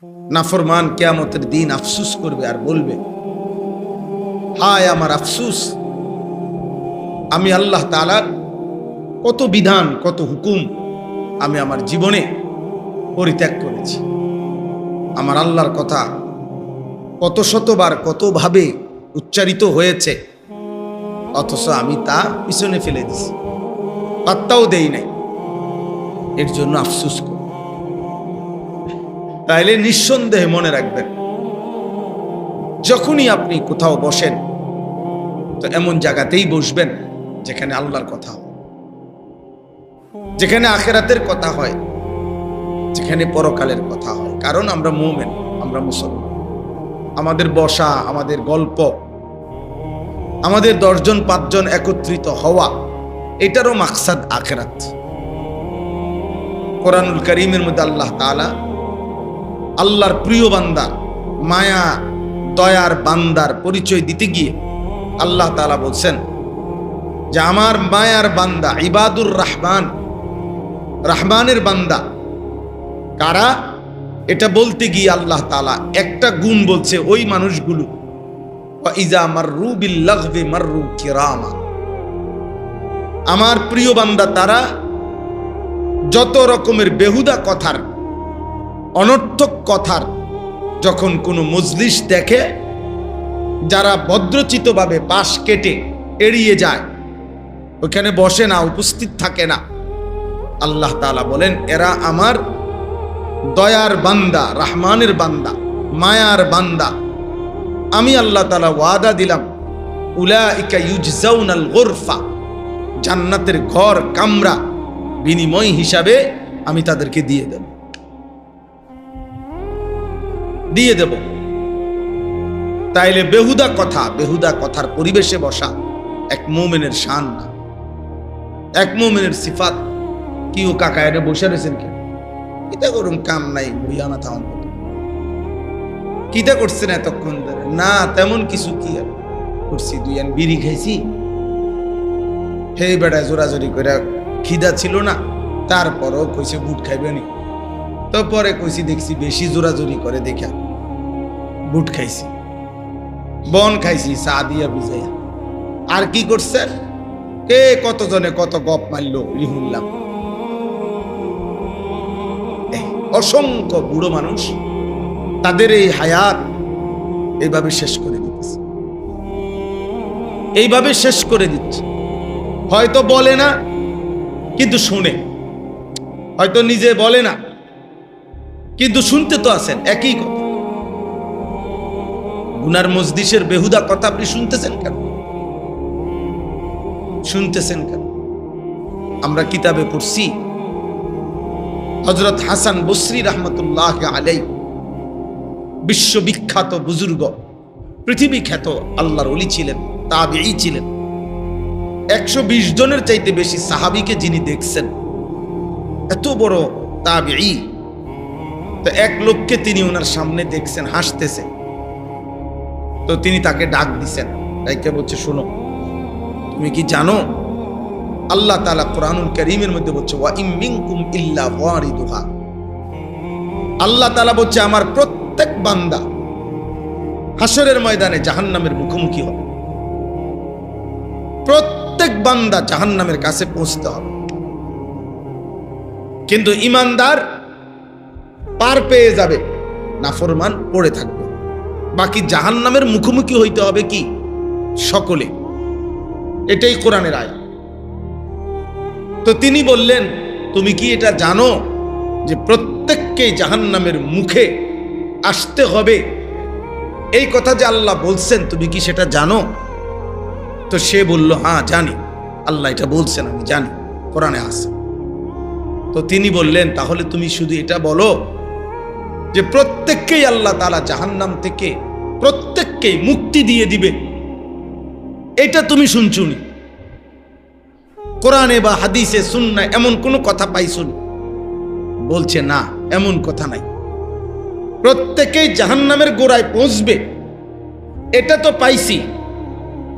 নাফরমান কিয়ামতের দিন আফসুস করবে আর বলবে, হায় আমার আফসুস, আমি আল্লাহ তাআলার কত বিধান কত হুকুম আমি আমার জীবনে পরিত্যাগ করেছি। আমার আল্লাহর কথা কত শতবার কতভাবে উচ্চারিত হয়েছে, অথচ আমি তা পিছনে ফেলে দিছি, পাত্তাও দেই নাই। এর জন্য আফসুস করি। তাইলে নিঃসন্দেহে মনে রাখবেন, যখনই আপনি কোথাও বসেন তো এমন জায়গাতেই বসবেন যেখানে আল্লাহর কথা হয়, যেখানে আখিরাতের কথা হয়, যেখানে পরকালের কথা হয়। কারণ আমরা মুমিন, আমরা মুসলমান। আমাদের বসা, আমাদের গল্প, আমাদের 10 জন 5 জন একত্রিত হওয়া, এটারও মাকসাদ আখিরাত। কোরআনুল কারীমের মধ্যে আল্লাহ তাআলা আল্লাহর প্রিয় বান্দা, মায়া দয়ার বান্দার পরিচয় দিতে গিয়ে আল্লাহ তাআলা বলছেন যে আমার মায়ার বান্দা ইবাদুর রহমান, রহমানের বান্দা কারা? এটা বলতে গিয়ে আল্লাহ তাআলা একটা গুণ বলছে, ওই মানুষগুলো ইজা মাররু বিল লাগবি মাররু কিরামা। আমার প্রিয় বান্দা তারা যত রকমের বেহুদা কথার, অনর্থক কথার যখন কোনো মজলিস দেখে, যারা ভদ্রচিতভাবে পাশ কেটে এড়িয়ে যায়, ওখানে বসে না, উপস্থিত থাকে না, আল্লাহ তাআলা বলেন এরা আমার দয়ার বান্দা, রহমানের বান্দা, মায়ার বান্দা। আমি আল্লাহ তাআলা ওয়াদা দিলাম, উলাইকা ইউজজাউনাল গুরফা, জান্নাতের ঘর কামরা বিনিময় হিসাবে আমি তাদেরকে দিয়ে দেব। তাইলে বেহুদা কথা, বেহুদা কথার পরিবেশে বসা এক মুমিনের শান না, এক মুমিনের সিফাত। কি ও কাকা এটা বসে রয়েছেন কেন? কিতা করুন, কাম নাই, বইয়া না থাকুন। কিতা করছেন এতক্ষণ ধরে? না তেমন কিছু, কি আর করছি, 2 আন বিড়ি খাইছি। হে বেটা জোরাজোরি করে খিদা ছিল না, তারপরও কইছে বুট খাইবে নি। তো পরে কইছি দেখছি বেশি জোরাজোরি করে দেখা বুট খাইছি, বন খাইছি চা দিয়া বুঝাইয়া। আর কি করছে? কে কতজনে কত গপ মারলো লিহুল্লাম। অসংখ্য বুড়ো মানুষ তাদের এই হায়াত এইভাবে শেষ করে দিচ্ছে, এইভাবে শেষ করে দিচ্ছে। হয়তো বলে না কিন্তু শুনে, হয়তো নিজে বলে না কিন্তু শুনতে তো আছেন, একই কথা। গুনার মজলিসের বেহুদা কথা আপনি শুনতেছেন কেন? শুনতেছেন কেন? আমরা কিতাবে পড়ছি, হযরত হাসান বসরি রাহমাতুল্লাহ আলাইহি, বিশ্ববিখ্যাত বুজুর্গ, পৃথিবী খ্যাত আল্লাহর ওলি ছিলেন, তাবিঈ ছিলেন। 120 জনের চাইতে বেশি সাহাবীকে যিনি দেখছেন, এত বড় তাবিঈ। তো এক লোককে তিনি ওনার সামনে দেখছেন হাসতেছে, তো তিনি তাকে ডাক দিছেন, ডাইকে বলছে, শোনো, তুমি কি জানো আল্লাহ তাআলা কোরআনুল কারীমের মধ্যে বলছে ওয়া ইম মিনকুম ইল্লা ওয়ারিদুহা। আল্লাহ তাআলা বলছে আমার প্রত্যেক বান্দা হাসরের ময়দানে জাহান্নামের মুখোমুখি হবে। প্রত্যেক বান্দা জাহান্নামের কাছে পৌঁছতে হবে, কিন্তু ঈমানদার পার পেয়ে যাবে, নাফরমান পড়ে থাকবে। বাকি জাহান্নামের মুখোমুখি হইতে হবে কি? সকলে। এটাই কোরআনের আয়াত। তো তিনি বললেন, তুমি কি এটা জানো যে প্রত্যেককে জাহান্নামের মুখে আসতে হবে? এই কথা যে আল্লাহ বলছেন, তুমি কি সেটা জানো? তো সে বলল, হ্যাঁ জানি, আল্লাহ এটা বলছেন, আমি জানি, কোরআনে আছে। তো তিনি বললেন, তাহলে তুমি শুধু এটা বলো যে প্রত্যেককেই আল্লাহ তাআলা জাহান্নাম থেকে প্রত্যেককেই মুক্তি দিয়ে দিবে, এটা তুমি শুনছুনি? কোরআনে বা হাদিসে সুন্নায় এমন কোনো কথা পাইছুনি? বলছে না, এমন কথা নাই। প্রত্যেকেই জাহান্নামের গোড়ায় পৌঁছবে এটা তো পাইছি,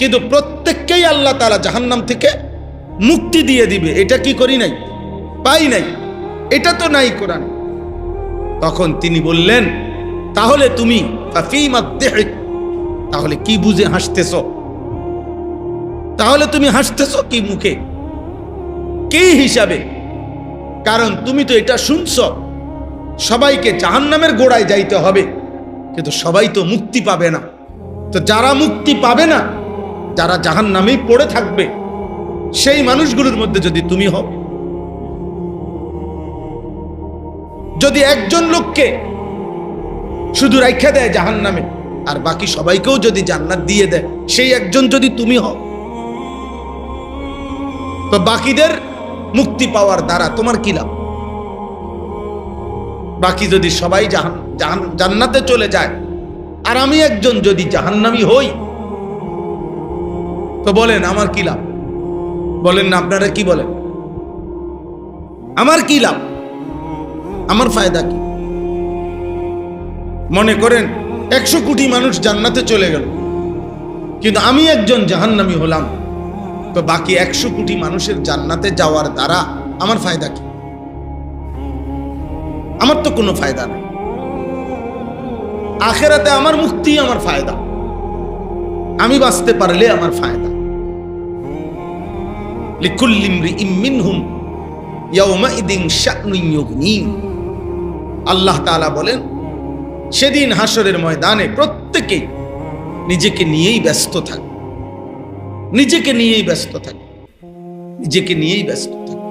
কিন্তু প্রত্যেককেই আল্লাহ তাআলা জাহান্নাম থেকে মুক্তি দিয়ে দিবে এটা কি করি নাই? পাই নাই, এটা তো নাই কোরআনে। তখন তিনি বললেন, তাহলে তুমি তাহলে কি বুঝে হাসতেছ? তাহলে তুমি হাসতেছ কি মুখে, কি হিসাবে? কারণ তুমি তো এটা শুনছ সবাইকে জাহান্নামের গোড়ায় যাইতে হবে, কিন্তু সবাই তো মুক্তি পাবে না। তো যারা মুক্তি পাবে না, যারা জাহান্নামেই পড়ে থাকবে, সেই মানুষগুলোর মধ্যে যদি তুমি হও, যদি একজন লোককে শুধু রাইখা দেয় জাহান্নামে আর বাকি সবাইকেও যদি জান্নাত দিয়ে দেয়, সেই একজন যদি তুমি হও, তো বাকিদের মুক্তি পাওয়ার দ্বারা তোমার কি লাভ? বাকি যদি সবাই জান্নাতে চলে যায় আর আমি একজন যদি জাহান্নামী হই, তো বলেন আমার কি লাভ? বলেন না, আপনারা কি বলেন? আমার কি লাভ? আমার ফায়দা কি? মনে করেন 100 কোটি মানুষ জান্নাতে চলে গেল, কিন্তু আমি একজন জাহান্নামী হলাম, তো বাকি 100 কোটি মানুষের জান্নাতে যাওয়ার দ্বারা আমার ফায়দা কি? আমার তো কোনো ফায়দা নেই। আখেরাতে আমার মুক্তি আমার ফায়দা, আমি বাঁচতে পারলে আমার ফায়দা। লিকুল্লি ইমরিইম মিনহুম ইয়াওমাইদিন শা'নুন ইউগনি। আল্লাহ তাআলা বলেন, সেদিন হাসরের ময়দানে প্রত্যেকেই নিজেকে নিয়েই ব্যস্ত থাকে, নিজেকে নিয়েই ব্যস্ত থাকে, নিজেকে নিয়েই ব্যস্ত থাকে।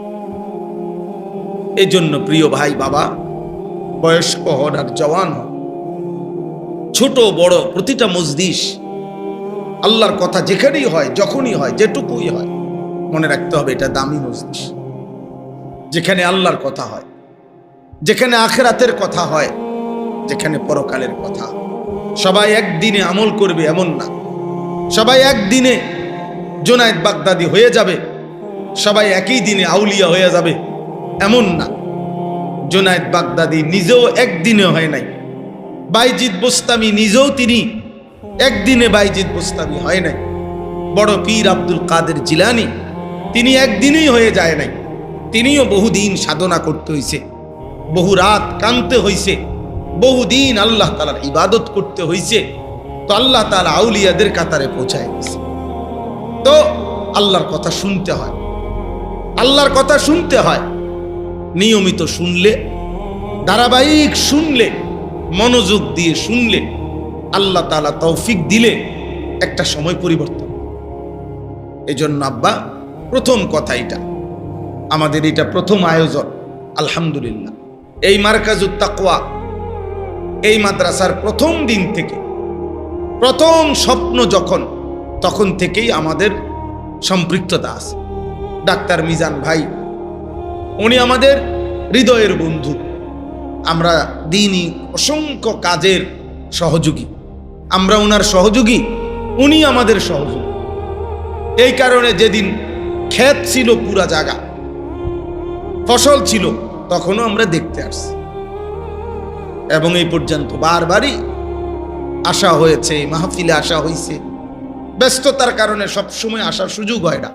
এই জন্য প্রিয় ভাই, বাবা, বয়স্ক হন আর জওয়ান হন, ছোট বড় প্রতিটা মজলিস, আল্লাহর কথা যেখানেই হয়, যখনই হয়, যেটুকুই হয়, মনে রাখতে হবে এটা দামি মজলিস, যেখানে আল্লাহর কথা হয়, যেখানে আখিরাতের কথা হয়, যেখানে পরকালের কথা। সবাই একদিনে আমল করবে এমন না, সবাই একদিনে জুনায়েদ বাগদাদি হয়ে যাবে, সবাই একই দিনে আউলিয়া হয়ে যাবে এমন না। জুনায়েদ বাগদাদি নিজেও একদিনে হয় নাই, বাইজিদ বোস্তামি নিজেও তিনি একদিনে বাইজিদ বোস্তামি হয় নাই, বড় পীর আব্দুল কাদের জিলানী তিনি একদিনেই হয়ে যায় নাই, তিনিও বহুদিন সাধনা করতে হয়েছে, বহু রাত কাঁদতে হয়েছে, বহুদিন আল্লাহ তাআলার ইবাদত করতে হয়েছে, তো আল্লাহ তাআলা আউলিয়াদের কাতারে পৌঁছায় গেছে। তো আল্লাহর কথা শুনতে হয়, আল্লাহর কথা শুনতে হয়, নিয়মিত শুনলে, ধারাবাহিক শুনলে, মনোযোগ দিয়ে শুনলে, আল্লাহ তাআলা তৌফিক দিলে একটা সময় পরিবর্তন। এজন্য আব্বা, প্রথম কথা এটা আমাদের, এটা প্রথম আয়োজন। আলহামদুলিল্লাহ, এই মারকাজুত তাকওয়া, এই মাদ্রাসার প্রথম দিন থেকে, প্রথম স্বপ্ন যখন, তখন থেকেই আমাদের সম্পৃক্ততা আছে। ডাক্তার মিজান ভাই, উনি আমাদের হৃদয়ের বন্ধু, আমরা দিনই অসংখ্য কাজের সহযোগী, আমরা ওনার সহযোগী, উনি আমাদের সহযোগী। এই কারণে যেদিন ক্ষেত ছিল, পুরা জায়গা ফসল ছিল, তখনও আমরা দেখতে আসছি, এবং এই পর্যন্ত বারবারই আসা হয়েছে, মাহফিলে আসা হয়েছে। ব্যস্ততার কারণে সবসময় আসার সুযোগ হয় না।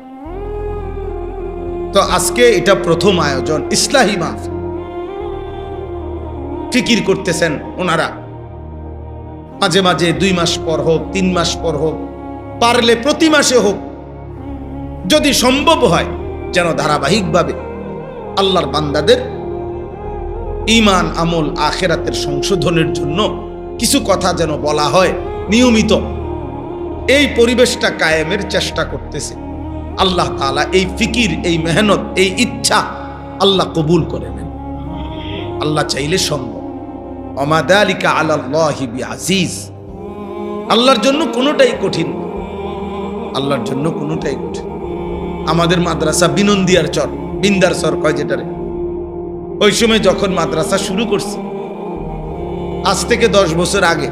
তো আজকে এটা প্রথম আয়োজন, ইসলাহি মাহফিল। ফিকির করতেছেন ওনারা, মাঝে মাঝে 2 মাস পর হোক, 3 মাস পর হোক, পারলে প্রতি মাসে হোক, যদি সম্ভব হয়, যেন ধারাবাহিকভাবে আল্লাহর বান্দাদের ঈমান, আমল, আখিরাতের সংশোধনের জন্য কিছু কথা যেন বলা হয় নিয়মিত। এই পরিবেশটা কায়েমের চেষ্টা করতেছে। আল্লাহ তাআলা এই ফিকির, এই মেহনত, এই ইচ্ছা আল্লাহ কবুল করে নেন। আল্লাহ চাইলে সম্ভব। ওমা যালিকা আলাল্লাহি বিআজিজ। আল্লাহর জন্য কোনোটাই কঠিন, আল্লাহর জন্য কোনোটাই কঠিন। আমাদের মাদ্রাসা বিনন্দিয়ার চর, বিন্দার চর কয় যেটারে, ওই সময় যখন মাদ্রাসা শুরু করছি, আজ থেকে 10 বছর আগে,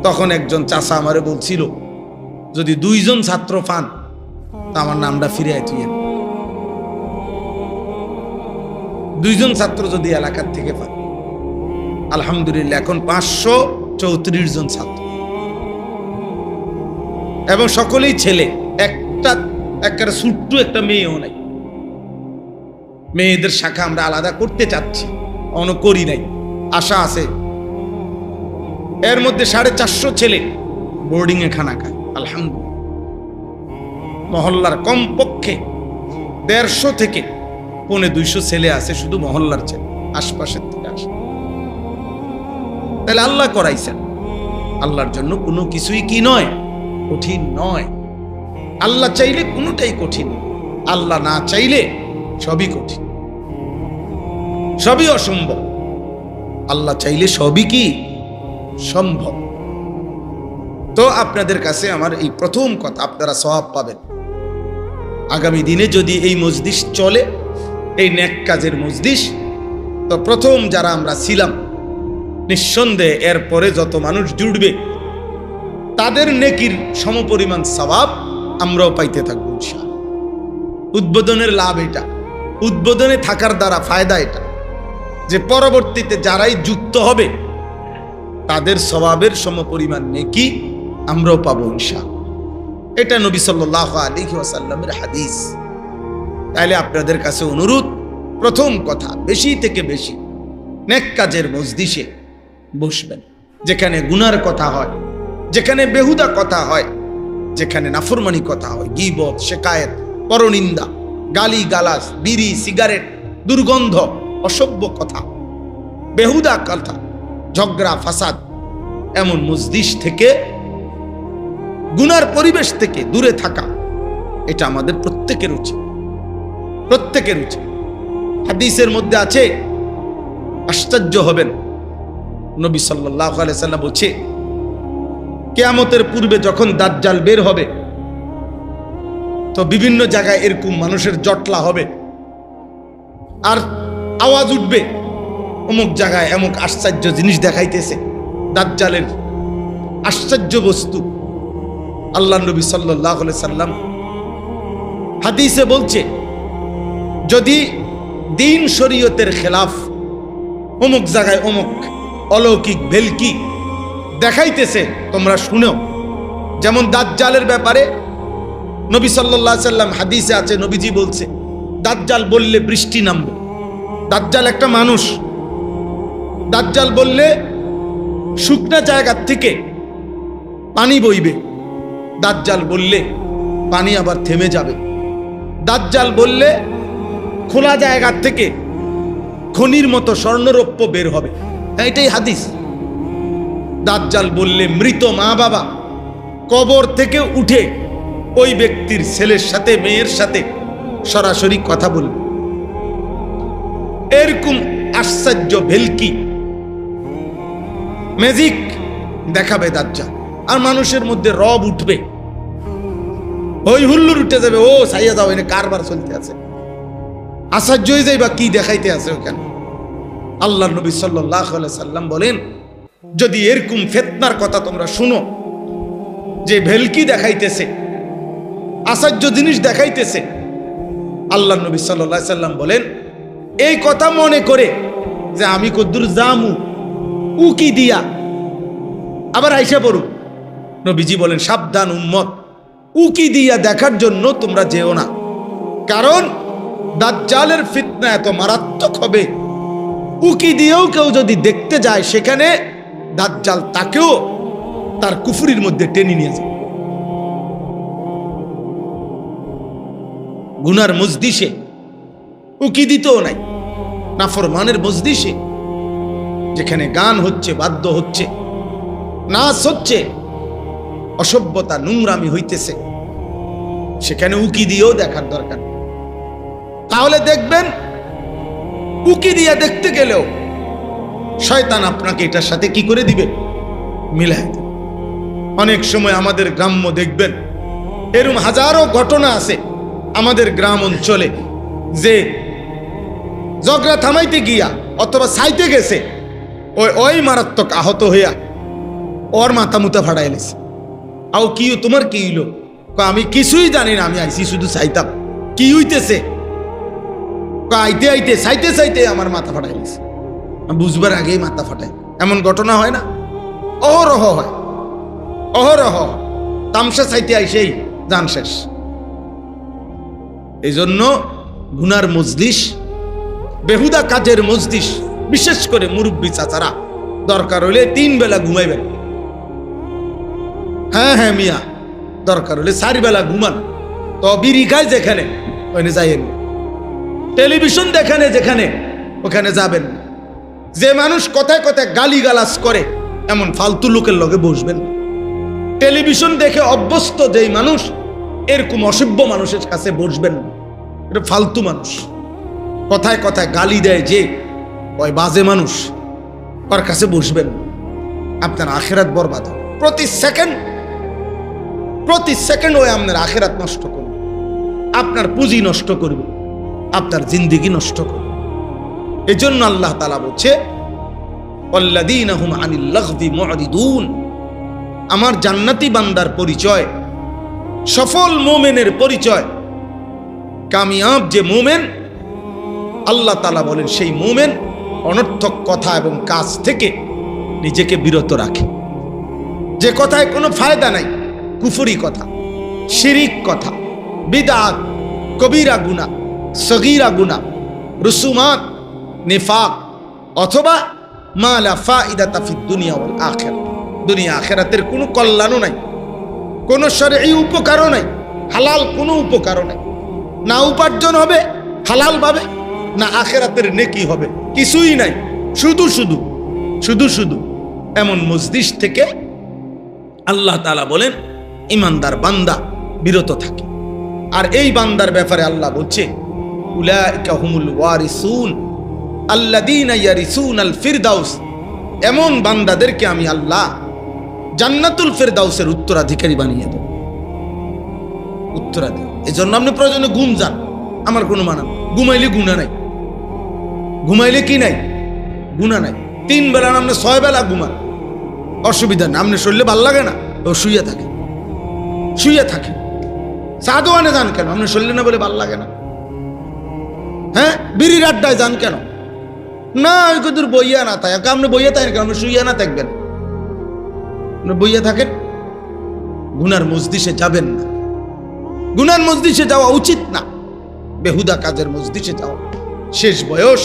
তখন একজন চাচা আমারে বলছিল, যদি 2 জন ছাত্র পান তা আমার নামটা ফিরে আইতুইয়েন। 2 জন ছাত্র যদি এলাকার থেকে পান, আলহামদুলিল্লাহ এখন 534 জন ছাত্র, এবং সকলেই ছেলে, একটা ছোট্ট একটা মেয়েও নাই। মেয়েদের শাখা আমরা আলাদা করতে চাচ্ছি, অন্য করি নাই, আশা আছে এর মধ্যে 450 ছেলে বোর্ডিং এ খানা খায়। আলহামদুলিল্লাহ। মহল্লার কমপক্ষে 150 থেকে 250 ছেলে আছে, শুধু মহল্লার ছেলে, আশপাশের থেকে আসে। তাহলে আল্লাহ করাইছেন। আল্লাহর জন্য কোনো কিছুই কি নয়, কঠিন নয়। আল্লাহ চাইলে কোনোটাই কঠিন, আল্লাহ না চাইলে সবই কঠিন, সবই অসম্ভব। আল্লাহ চাইলে সবই কি সম্ভব। তো আপনাদের কাছে আমার এই প্রথম কথা, আপনারা সওয়াব পাবেন আগামী দিনে যদি এই মজলিস চলে, এই নেক কাজের মজলিস। তো প্রথম যারা আমরা ছিলাম, নিঃসন্দেহে এরপরে যত মানুষ জুড়বে তাদের নেকির সমপরিমাণ সওয়াব আমরাও পাইতে থাকবো ইনশাআল্লাহ। উদ্বোধনের লাভ এটা, উদ্বোধনে থাকার দ্বারা ফায়দা এটা যে পরবর্তীতে যারাই যুক্ত হবে তাদের সওয়াবের সমপরিমাণ নেকি আমরাও পাবো ইনশাআল্লাহ। এটা নবী সাল্লাল্লাহু আলাইহি ওয়াসাল্লামের হাদিস। তাইলে আপনাদের কাছে অনুরোধ, প্রথম কথা, বেশি থেকে বেশি নেক কাজের মজলিসে বসবেন, যেখানে গুনার কথা হয়, যেখানে বেহুদা কথা হয়, যেখানে নাফরমানি কথা হয়, গীবত, শিকায়েত, পরনিন্দা, গালি গালাজ, বিড়ি, সিগারেট, দুর্গন্ধ, অসভ্য কথা, বেহুদা কথা, ঝগড়া ফাসাদ, এমন মজলিস থেকে, গুনার পরিবেশ থেকে দূরে থাকা, এটা আমাদের প্রত্যেকের উচিত, প্রত্যেকের উচিত। হাদিসের মধ্যে আছে, আশ্চর্য হবেন, নবী সাল্লাল্লাহু আলাইহি সাল্লাম বলছে, কিয়ামতের পূর্বে যখন দাজ্জাল বের হবে তো বিভিন্ন জায়গায় এরকম মানুষের জটলা হবে, আর আওয়াজ উঠবে, অমুক জায়গায় এমক আশ্চর্য জিনিস দেখাইতেছে, দাজ্জালের আশ্চর্য বস্তু। আল্লাহ নবী সাল্লাল্লাহু আলাইহি সাল্লাম হাদিসে বলছে, যদি দিন শরীয়তের খেলাফ অমুক জায়গায় অমুক অলৌকিক ভেলকি দেখাইতেছে, তোমরা শুনো। যেমন দাজ্জালের ব্যাপারে নবী সাল্লাল্লাহু আলাইহি সাল্লাম হাদিসে আছে, নবীজি বলছে, দাজ্জাল বললে বৃষ্টি নামবে। দাজ্জাল একটা মানুষ, দাজ্জাল বললে শুকনা জায়গা থেকে পানি বইবে, দাজ্জাল বললে পানি আবার থেমে যাবে, দাজ্জাল বললে খোলা জায়গা থেকে খনির মতো স্বর্ণরৌপ্য বের হবে। এটাই হাদিস। দাজ্জাল বললে মৃত মা বাবা কবর থেকে উঠে ওই ব্যক্তির ছেলের সাথে মেয়ের সাথে সরাসরি কথা বলবে। এরকম আশ্চর্য ভেলকি ম্যাজিক দেখাবে দাজ্জাল, আর মানুষের মধ্যে রব উঠবে, ওই হুল্লুর উঠে যাবে, ও সাইয়া যাও, এনে কারবার চলতে আছে, আশ্চর্য হয়ে যাইবা কি দেখাইতে আছে ওখানে। আল্লাহ নবী সাল্লাল্লাহু আলাইহি সাল্লাম বলেন, যদি এরকম ফিতনার কথা তোমরা শুনো, যে ভেলকি দেখাইতেছে, আশ্চর্য জিনিস দেখাইতেছে, আল্লাহ নবী সাল্লাল্লাহু আলাইহি সাল্লাম বলেন, এই কথা মনে করে যে আমি কদ্দুর জামু উকি দিয়া আবার আইসা পড়ু, নবীজি বলেন, সাবধান উম্মত, উকি দিয়া দেখার জন্য তোমরা যেও না, কারণ দাজ্জালের ফিতনা এত মারাত্মক হবে, উকি দিয়েও কেউ যদি দেখতে যায় সেখানে দাজ্জাল তাকেও তার কুফরির মধ্যে টেনে নিয়ে যায়। গুনার মজলিসে উকি দিতেও নাই, নাফরমানের মজলিসে যেখানে গান হচ্ছে, বাদ্য হচ্ছে, নাচ হচ্ছে, অসভ্যতা নোংরামি হইতেছে, সেখানে উকি দিয়েও দেখার দরকার। তাহলে দেখবেন উকি দিয়ে দেখতে গেলেও শয়তান আপনাকে এটার সাথে কি করে দিবে, মিলাই দেবে। অনেক সময় আমাদের গ্রাম্য দেখবেন এরকম হাজারো ঘটনা আছে আমাদের গ্রাম অঞ্চলে, যে ঝগড়া থামাইতে গিয়া অথবা সাইতে গেছে, ওই মারাত্মক আহত হইয়া ওর মাথা মুতা ফাড়াই লেছে। আও কি তোমার কি হইলো? আমি কিছুই জানি না, আমি আইসি শুধু চাইতাম কি হইতেছে। আইতে আইতে চাইতে চাইতে আমার মাথা ফাটাই গেছে, বুঝবার আগেই মাথা ফাটাই। এমন ঘটনা হয় না? অহরহ হয়, অহরহ। তামসা চাইতে আইসেই জান শেষ। এই জন্য গুনার মজলিস, বেহুদা কাজের মজলিস, বিশেষ করে মুরব্বী চাচারা দরকার হলে 3 বেলা ঘুমাইবেন। হ্যাঁ হ্যাঁ মিয়া, দরকার হলে 4 বেলা ঘুমান। তো বিড়ি খায় যেখানে ওখানে যাইয়েন, টেলিভিশন দেখানে যেখানে ওখানে যাবেন। যে মানুষ কথায় কথায় গালিগালাজ করে এমন ফালতু লোকের লগে বসবেন। টেলিভিশন দেখে অভ্যস্ত যেই মানুষ, এরকম অসভ্য মানুষের কাছে বসবেন। এটা ফালতু মানুষ, কথায় কথায় গালি দেয় যে ওই বাজে মানুষ, ওর কাছে বসবেন। আপনার আখিরাত বরবাদ হবে। প্রতি সেকেন্ড ওই আপনার আখিরাত নষ্ট করবে, আপনার পুঁজি নষ্ট করবে, আপনার জিন্দেগি নষ্ট করবে। এই জন্য আল্লাহ তাআলা বলছে ওয়াল্লাযীনা হুম আনিল লাগবি মুরিদুন। আমার জান্নাতি বান্দার পরিচয়, সফল মুমিনের পরিচয়, কামিয়াব যে মুমিন, আল্লাহ তাআলা বলেন সেই মুমিন অনর্থক কথা এবং কাজ থেকে নিজেকে বিরত রাখে। যে কথায় কোনো ফায়দা নাই, কুফরি কথা, শিরিক কথা, বিদআত, কবিরা গুনাহ, সগীরা গুনাহ, রুসুমাত, নিফাক, অথবা মা লা ফাইদাতা ফিদ দুনিয়া ওয়াল আখিরাহ। দুনিয়া আখিরাতের কোনো কল্যাণও নাই, কোনো শরঈ উপকারও নাই, হালাল কোনো উপকারও নাই। না উপার্জন হবে হালাল ভাবে, না আখিরাতের নেকি হবে, কিছুই নাই। শুধু এমন মজলিস থেকে আল্লাহ তাআলা বলেন ইমানদার বান্দা বিরত থাকে। আর এই বান্দার ব্যাপারে আল্লাহ বলছে উলাইকা হুমুল ওয়ারিসুন আল্লাযীনা ইয়ারিসুনাল ফিরদাউস। এমন বান্দাদেরকে আমি আল্লাহ জান্নাতুল ফিরদাউসের উত্তরাধিকারী বানিয়ে দেব। উত্তরাধিকারী। এজন্য আপনি প্রয়োজনে ঘুম যান, আমার কোনো মানা নেই। ঘুমাইলে গুনাহ নাই, ঘুমাইলে কি নাই? গুনাহ নাই। 3 বেলা না, আপনি 6 বেলা ঘুমান, অসুবিধা নেই। আপনি শরীরে ভাল লাগে না, ও শুয়ে থাকে। সাদওয়ানে যান কেন? আপনি শরীরে না বলে ভাল লাগে না? হ্যাঁ, বিড়ির আড্ডায় যান কেন? না ওই কদূর বইয়া না থাকে, আপনি বইয়া থাকেন কেন? আপনি শুইয়া না থাকবেন, আপনি বইয়া থাকেন। গুনার মজলিসে যাবেন না, গুনার মজলিসে যাওয়া উচিত না, বেহুদা কাজের মজলিসে যাওয়া। শেষ বয়স,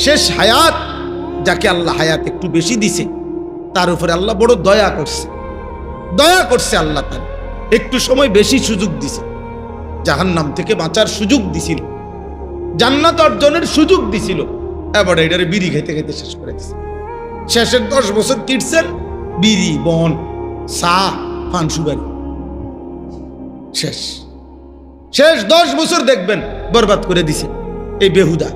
শেষ হায়াত, যাকে আল্লাহ হায়াত একটু বেশি দিছে, তার উপরে আল্লাহ বড় দয়া করছে। আল্লাহ তার একটু সময় বেশি সুযোগ দিছে, জাহান্নাম থেকে বাঁচার সুযোগ দিছিল, জান্নাত অর্জনের সুযোগ দিছিল। এবার এটারে বিড়ি খেতে খেতে শেষ করে দিছে। শেষের 10 বছর কিটছেন বিড়ি, বন, চা, পান সুপারি, শেষ 10 বছর দেখবেন বরবাদ করে দিছে এই বেহুদা।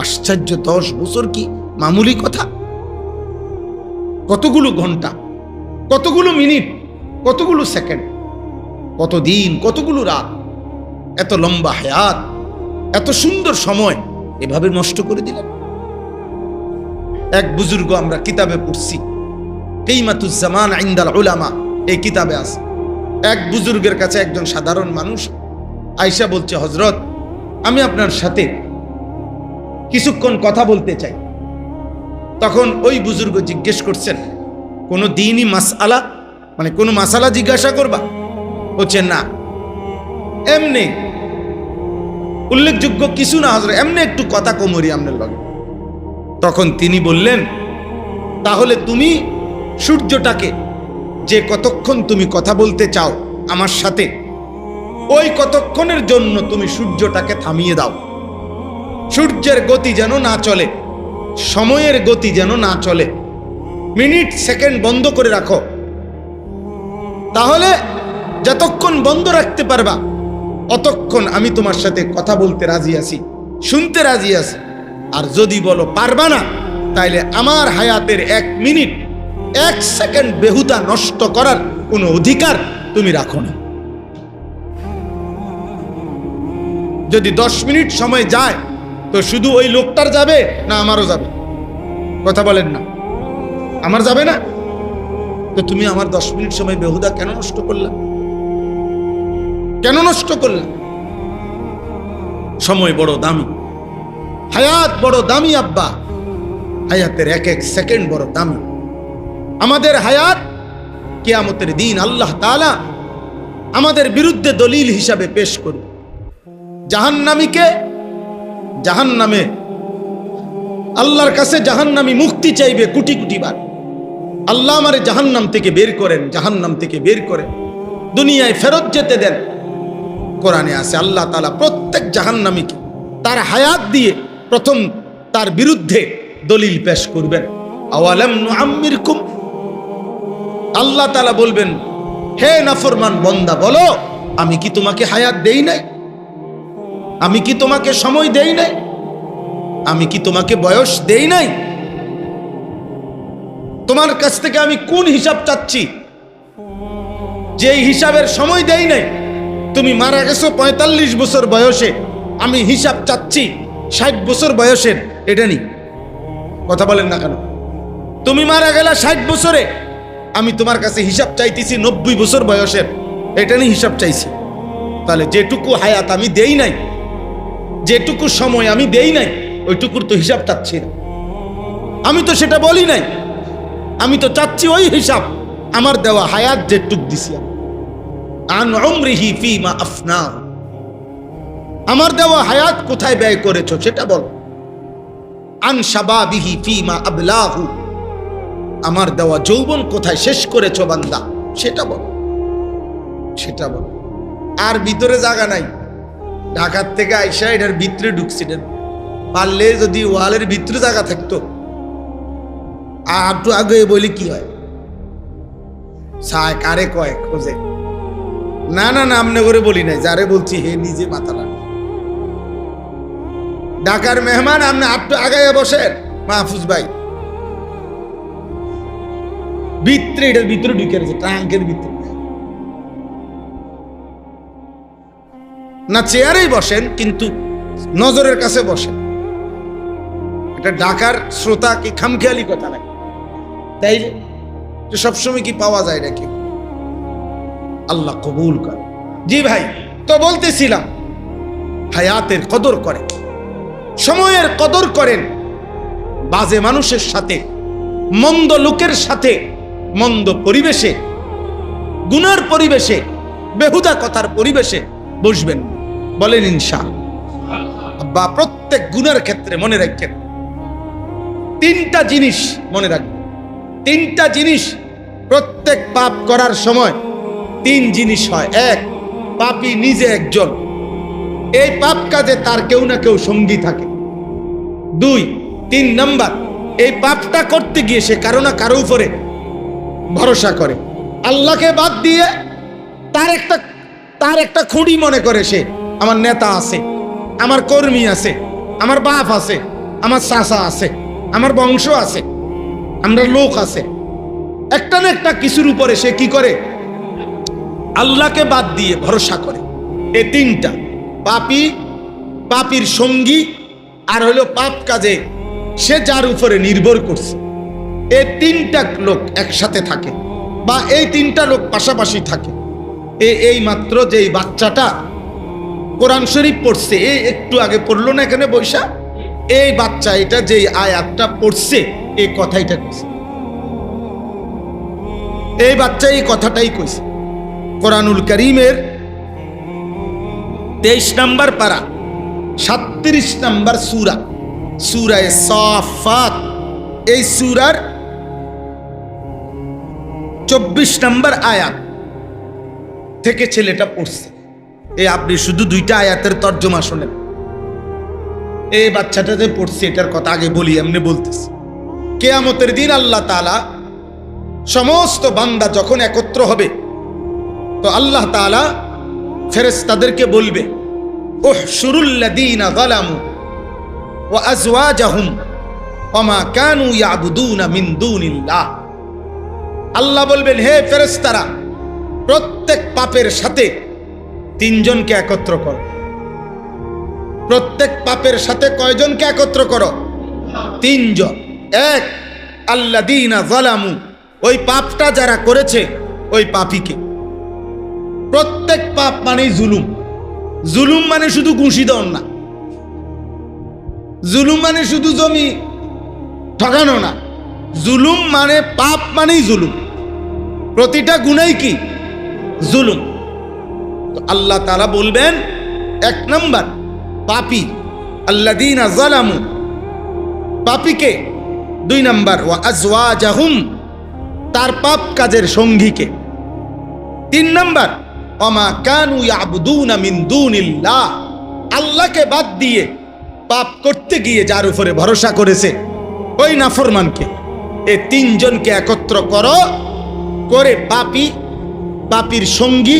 আশ্চর্য, 10 বছর কি মামুলি কথা? কতগুলো ঘন্টা, কতগুলো মিনিট, কতগুলো সেকেন্ড, কত দিন, কতগুলো রাত, এত লম্বা হায়াত, এত সুন্দর সময় এভাবে নষ্ট করে দিলেন। এক বুজুর্গ আমরা কিতাবে পড়ছি, কিমাতুজ জামান ইনদাল উলামা, এই কিতাবে আছে। এক বুজুর্গের কাছে একজন সাধারণ মানুষ আয়েশা বলছে, হযরত আমি আপনার সাথে কিছুক্ষণ কথা বলতে চাই। তখন ওই বুজুর্গ জিজ্ঞেস করছেন, কোন দ্বীনি মাসআলা, মানে কোন মাসালা জিজ্ঞাসা করবা? বলছেন না, এমনি উল্লেখযোগ্য কিছু না হযরত, এমনি একটু কথা কমরি আপনার লগে। তখন তিনি বললেন, তাহলে তুমি সূর্যটাকে, যে কতক্ষণ তুমি কথা বলতে চাও আমার সাথে, ওই কতক্ষণের জন্য তুমি সূর্যটাকে থামিয়ে দাও। সূর্যের গতি যেন না চলে, সময়ের গতি যেন না চলে, মিনিট সেকেন্ড বন্ধ করে রাখো। তাহলে যতক্ষণ বন্ধ রাখতে পারবা অতক্ষণ আমি তোমার সাথে কথা বলতে রাজি আছি, শুনতে রাজি আছি। আর যদি বলো পারবা না, তাইলে আমার হায়াতের 1 মিনিট 1 সেকেন্ড বেহুদা নষ্ট করার কোনো অধিকার তুমি রাখো না। যদি 10 মিনিট সময় যায় তো শুধু ওই লোকটার যাবে না আমারও যাবে? কথা বলেন না, আমার যাবে না? তো তুমি আমার 10 মিনিট সময় বেহুদা কেন নষ্ট করলা? কেন নষ্ট করলা? সময় বড় দামি, হায়াত বড় দামি আব্বা, হায়াতের 1 সেকেন্ড বড় দামি। আমাদের হায়াত কিয়ামতের দিন আল্লাহ তাআলা আমাদের বিরুদ্ধে দলিল হিসাবে পেশ করবে। জাহান্নামীকে জাহান্নামে আল্লাহর কাছে জাহান্নামী মুক্তি চাইবে কোটি কোটি বার, আল্লাহ আমারে জাহান্নাম থেকে বের করেন, জাহান্নাম থেকে বের করেন, দুনিয়ায় ফেরত যেতে দেন। কোরআনে আছে আল্লাহ তাআলা প্রত্যেক জাহান্নামীকে তার হায়াত দিয়ে প্রথম তার বিরুদ্ধে দলিল পেশ করবেন। আওয়ালাম নুআম্মিরকুম, আল্লাহ তাআলা বলবেন, হে নাফরমান বান্দা, বলো আমি কি তোমাকে হায়াত দেই নাই? আমি কি তোমাকে সময় দেই নাই? আমি কি তোমাকে বয়স দেই নাই? তোমার কাছ থেকে আমি কোন হিসাব চাচ্ছি? যে হিসাবের সময় দেই নাই। তুমি মারা গেছো 45 বছর বয়সে, আমি হিসাব চাচ্ছি 60 বছর বয়সের, এটা নেই। কথা বলেন না কেন? তুমি মারা গেলা 60 বছরে, আমি তোমার কাছে হিসাব চাইতেছি 90 বছর বয়সের, এটা নিয়ে হিসাব চাইছি। তাহলে যেটুকু হায়াত আমি দেই নাই, যেটুকু সময় আমি দেই নাই, ওইটুকুর তো হিসাব চাচ্ছি না। আমি তো সেটা বলি নাই, আমি তো চাচ্ছি ওই হিসাব আমার দেওয়া হায়াত যেটুক দিছি। আন উমরিহি ফীমা আফনাহু, আমার দেওয়া হায়াত কোথায় ব্যয় করেছো সেটা বল। আন শাবাবিহি ফীমা আবলাহু, আমার দেওয়া যৌবন কোথায় শেষ করেছো বান্দা সেটা বল, সেটা বল। আর ভিতরে জায়গা নাই, ঢাকার থেকে আইসা এটার ভিতরে ঢুকছিলেন, পারলে যদি ওয়ালের ভিতরে জায়গা থাকতো আর একটু আগে বলি কি হয়, সায় কারে কয় খোঁজে। না না না, আমনে করে বলি নাই, যারে বলছি হে নিজে মাথা লাগ। ঢাকার মেহমান আপনি একটু আগায় বসেন মাহফুজ ভাই, ভিতরে এটার ভিতরে ঢুকে রয়েছে, ট্রাঙ্কের ভিতরে। না চেয়ারেই বসেন, কিন্তু নজরের কাছে বসেন। এটা ঢাকার শ্রোতা কি খামখেয়ালি কথা নাই, তাই যে সবসময় কি পাওয়া যায় নাকি? আল্লাহ কবুল করে। জি ভাই, তো বলতেছিলাম হায়াতের কদর করেন, সময়ের কদর করেন। বাজে মানুষের সাথে, মন্দ লোকের সাথে, মন্দ পরিবেশে, গুনার পরিবেশে, বেহুদা কথার পরিবেশে বসবেন, বলেন ইনশাআল্লাহ। বা প্রত্যেক গুনার ক্ষেত্রে মনে রাখেন, তিনটা জিনিস মনে রাখবেন, তিনটা জিনিস প্রত্যেক পাপ করার সময় তিন জিনিস হয়। এক, পাপী নিজে একজন, এই পাপ কাজে তার কেউ না কেউ সঙ্গী থাকে। দুই, 3 নাম্বার, এই পাপটা করতে গিয়ে সে কারো না কারো উপরে ভরসা করে, আল্লাহকে বাদ দিয়ে তার একটা খুঁড়ি মনে করে সে, আমার নেতা আছে, আমার কর্মী আছে, আমার বাপ আছে, আমার চাচা আছে, আমার বংশ আছে, আমরা লোক আছে, একটা না একটা কিছুর উপরে সে কি করে, আল্লাহকে বাদ দিয়ে ভরসা করে। এই তিনটা, পাপী, পাপীর সঙ্গী, আর হলো পাপ কাজে সে যার উপরে নির্ভর করছে। এই তিনটা লোক একসাথে থাকে, বা এই তিনটা লোক পাশাপাশি থাকে। এই মাত্র যে বাচ্চাটা কোরআন শরীফ পড়ছে, এই একটু আগে পড়লো না এখানে বৈশা, এই বাচ্চা এটা যে আয়াতটা পড়ছে, এই কথাইটা কইছে, এই বাচ্চা এই কথাটাই কইছে। কোরআনুল কারীমের 23 নম্বর পারা, 37 নম্বর সূরা, সূরা সাফাত, এই সূরার 24 নম্বর আয়াত থেকে ছেলেটা পড়ছে। এই আপনি শুধু 2টা আয়াতের তর্জমা শোনেন। এই বাচ্চাটা যে পড়ছে এটার কথা আগে বলি, এমনি বলতেছি। কিয়ামতের দিন আল্লাহ তাআলা সমস্ত বান্দা যখন একত্র হবে, তো আল্লাহ তাআলা ফেরেশতাদেরকে বলবে, উহশুরুল লাযীনা যালামু ওয়া আজওয়াজাহুম ওয়া মা কানু ইয়াবুদুনা মিন দুনিল্লাহ। আল্লাহ বলবেন, হে ফেরেশতারা, প্রত্যেক পাপের সাথে 3 জনকে একত্র করো। প্রত্যেক পাপের সাথে কয়জনকে একত্র করো? 3 জন। এক, আল্লাযীনা যালামু, ওই পাপটা যারা করেছে ওই পাপীকে। প্রত্যেক পাপ মানে জুলুম। জুলুম মানে শুধু ঘুষি দেওয়ার না, জুলুম মানে শুধু জমি ঠকানো না, জুলুম মানে পাপ মানেই জুলুম। প্রতিটা গুনাই কি? জুলুম। তো আল্লাহ তাআলা বলবেন, 1 নাম্বার পাপী, আল্লাযীনা যালামু, পাপীকে। 2 নাম্বার ওয়া আজওয়াজাহুম, তার পাপ কাজের সঙ্গীকে। 3 নাম্বার ওমা কানু ইয়াবুদুনা মিন দুনিল্লাহ, আল্লাহকে বাদ দিয়ে পাপ করতে গিয়ে যার উপরে ভরসা করেছে ওই নাফরমানকে। এই 3 জনকে একত্র করে পাপীর সঙ্গী,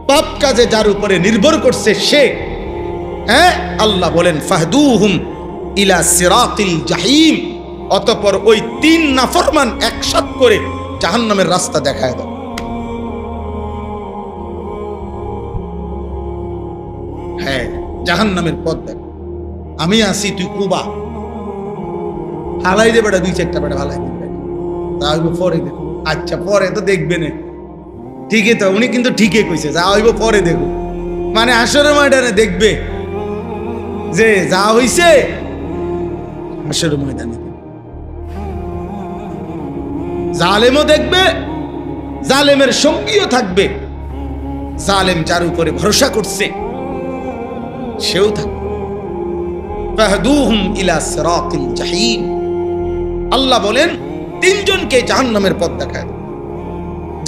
পাপ কাজে যার উপরে নির্ভর করছে সে, আল্লাহ বলেন ফাহদুহুম ইলা সিরাতিল জাহিম, অতঃপর ওই 3 নাফরমান একসাথ করে জাহান্নামের রাস্তা দেখায় দাও। জাহান্নামের পথ দেখ। আমি আসি, তুই কুবা হালাই দে বেটা, 2-4টা বেটা হালাই দিবে, তা হইব পরে দেখ। আচ্ছা পরে তো দেখবে না, ঠিকই তো, উনি কিন্তু ঠিকই কইছে, যা হইব পরে দেখো, মানে হাসরের ময়দানে দেখবে যে যা হইছে হাসরের ময়দানে। জালেমও দেখবে, জালেমের সঙ্গীও থাকবে, জালেম যার উপরে ভরসা করছে সেও থাকবে। ফাহদুহুম ইলা সিরাতিল জাহিম, আল্লাহ বলেন 3 জনকে জাহান্নামের পথ দেখায়।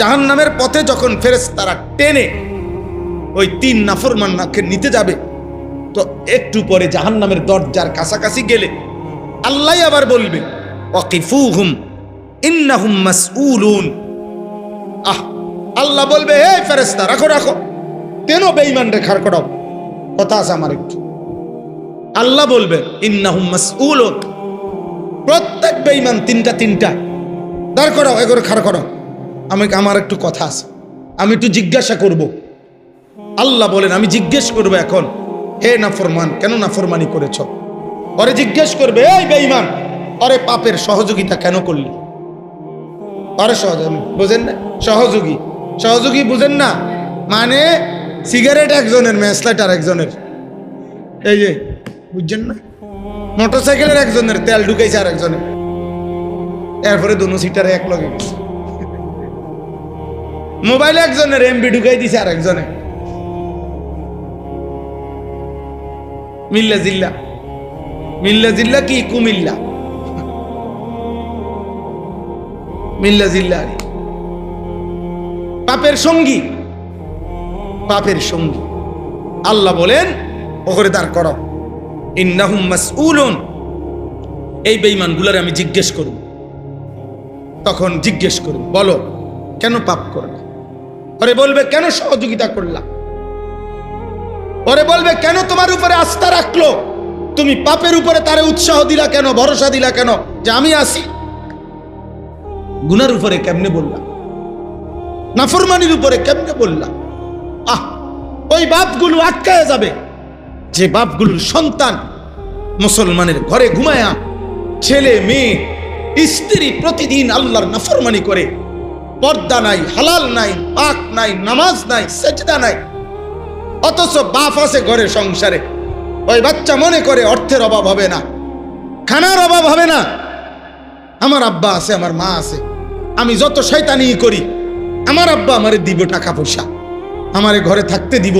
জাহান্নামের পথে যখন ফেরেশতারা টেনে ওই 3 নাফরমানকে নিতে যাবে, তো একটু পরে জাহান্নামের দরজার কাছাকাছি গেলে আল্লাহ আবার বলবে ওয়াকিফুহুম ইন্নাহুম মাসউলুন। আল্লাহ বলবে, হে ফেরেশতা রাখো রাখো, কেন বেঈমান রে খাড় করাও, কথা আছে আমার একটু। আল্লাহ বলবে ইন্নাহুম মাসউলুন, প্রত্যেক বেঈমান 3টা দাঁড় করাও, এগোরে খাড় করাও, আমার একটু কথা আছে, আমি একটু জিজ্ঞাসা করব। আল্লাহ বলেন আমি জিজ্ঞেস করবো এখন, হে নাফরমান কেন নাফরমানি করেছ? ওরে জিজ্ঞেস করবে, এই বেঈমান ওরে পাপের সহযোগিতা কেন করলি? ওরে সহযোগী বুঝেন না, সহযোগী বুঝেন না, মানে সিগারেট একজনের, ম্যাচলাইট আর একজনের, এই যে বুঝছেন না, মোটরসাইকেলের একজনের, তেল ঢুকাইছে আর একজনের, এরপরে দুনো সিটারে এক লগে গেছে। মোবাইলে একজনের এমবি ঢুকাই দিছে আর একজনে, মিল্লা জিল্লা কি কুমিল্লা, মিল্লা জিল্লা পাপের সঙ্গী। আল্লাহ বলেন ওরে দাঁড় করো, ইন্নাহুম মাসউলুন, এই বেঈমানগুলোর আমি জিজ্ঞেস করব। তখন জিজ্ঞেস করব, বলো কেন পাপ করলা? ওরে বলবে কেন সহযোগিতা করলা? ওরে বলবে কেন তোমার উপরে আস্থা রাখলো? তুমি পাপের উপরে তারে উৎসাহ দিলা কেন, ভরসা দিলা কেন যে আমি আসি? গুনার উপরে কেমনে বললা? নাফরমানির উপরে কেমনে বললা? ওই বাপগুলো আটকায় যাবে, যে বাপগুলোর সন্তান মুসলমানের ঘরে ঘুমায়া, ছেলে মেয়ে স্ত্রী প্রতিদিন আল্লাহর নাফরমানি করে, পর্দা নাই, হালাল নাই, পাক নাই, নামাজ নাই, সেজদা নাই, অথচ বাপ আছে ঘরে সংসারে। ওই বাচ্চা মনে করে অর্থের অভাব হবে না, খানার অভাব হবে না, আমার আব্বা আছে, আমার মা আছে, আমি যত শয়তানি করি আমার আব্বা আমারে দিব টাকা পয়সা, আমারে ঘরে থাকতে দিব,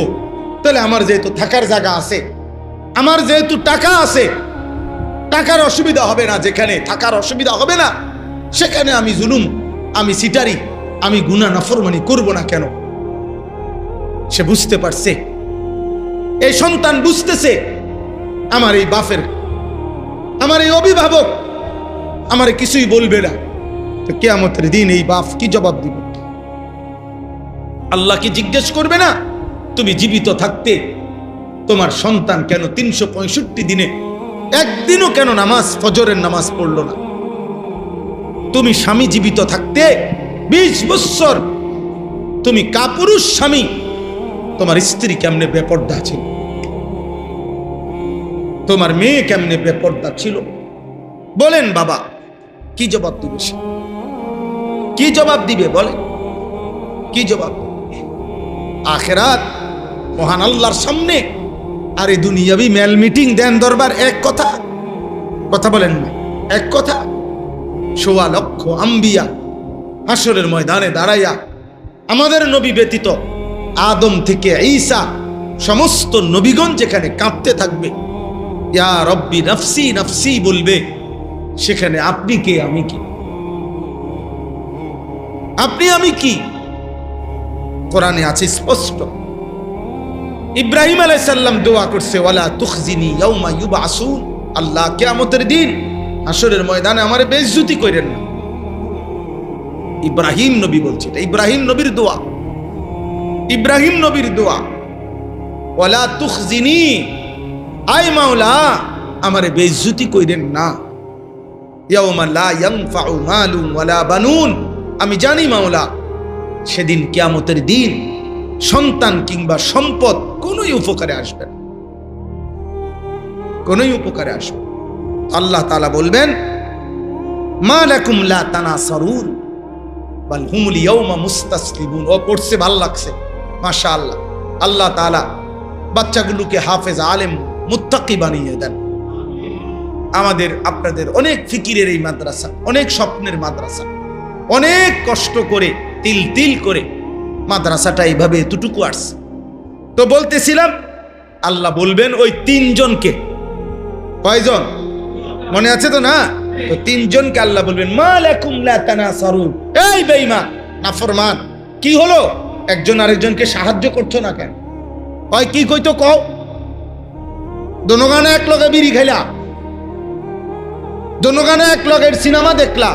তাহলে আমার যেহেতু থাকার জায়গা আছে, আমার যেহেতু টাকা আছে, টাকার অসুবিধা হবে না, যেখানে থাকার অসুবিধা হবে না সেখানে আমি জুলুম, আমি সিটারি, আমি গুনাহ নাফরমানি করব না কেন? সে বুঝতে পারছে, এই সন্তান বুঝতেছে আমার এই বাপের, আমার এই অভিভাবক আমারে কিছুই বলবে না, তো কিয়ামতের দিন এই বাপ কি জবাব দিবে? আল্লাহ কি জিজ্ঞেস করবে না তুমি জীবিত থাকতে তোমার সন্তান কেন 365 দিনে একদিনও কেন নামাজ, ফজরের নামাজ পড়লো না? তুমি স্বামী জীবিত থাকতে 20 বছর তুমি কাপুরুষ স্বামী, তোমার স্ত্রী কেমনে বেপর্দা ছিল, তোমার মেয়ে কেমনে বেপর্দা ছিল? বলেন বাবা, কি জবাব দিবে সে? কি জবাব দিবে বলেন? কি জবাব? আখিরাত মহান আল্লাহর সামনে আর এই দুনিয়াবি মেল মিটিং দেন দরবার এক কথা, কথা বলেন না, এক কথা। 1.25 লক্ষ আম্বিয়া হাসরের ময়দানে দাঁড়াইয়া, আমাদের নবী ব্যতীত আদম থেকে ঈসা সমস্ত নবীগণ যেখানে কাঁপতে থাকবে, ইয়া রব্বি নফসি নফসি বলবে, সেখানে আপনি কে, আমি কি? আপনি আমি কি? কোরআনে আছে স্পষ্ট। ইব্রাহিম আলাইহিস সালাম দোয়া করছে, ওয়ালা তুখজিনি ইয়াউমা ইউবআসুন, আল্লাহ কিয়ামতের দিন হাসরের ময়দানে আমারে বেইজ্জতি কইরেন না। ইব্রাহিম নবী বলছে, এটা ইব্রাহিম নবীর দোয়া। ইব্রাহিম নবীর দোয়া, ওয়ালা তুখজিনি, আয় মাওলা আমারে বেইজ্জতি কইরেন না। ইয়াউমা লা ইয়ানফাউ মালুন ওয়ালা বানুন, আমি জানি মাওলা সেদিন কিয়ামতের দিন সন্তান কিংবা সম্পদ কোনোই উপকারে আসবে না, কোনোই উপকারে আসবে। আল্লাহ তাআলা বলবেন, মা লাকুম লা তানাসারুন বাল হুমুল ইয়াউমা মুস্তাসলিমুন। ও পড়ছে, ভাল লাগছে, মাশাআল্লাহ। আল্লাহ তাআলা বাচ্চাগুলোকে হাফেজ, আলেম, মুত্তাকি বানিয়ে দেন। আমাদের আপনাদের অনেক ফিকিরের এই মাদ্রাসা, অনেক স্বপ্নের মাদ্রাসা, অনেক কষ্ট করে তিল তিল করে মাদ্রাসাটা এইভাবে এতটুকু আসছে। তো বলতেছিলাম, আল্লাহ বলবেন ওই তিনজনকে, কয়জন মনে আছে তো না? তো তিনজনকে আল্লাহ বলবেন, মা লাকুম লা তানাসারুন, এই বেঈমান নাফরমান, কি হলো? একজন আরেকজনকে সাহায্য করছো না কেন? কয় কি কইতো কও? দোনোগানে এক লগে বিড়ি খাইলা, দোনোগানে এক লগের সিনেমা দেখলা,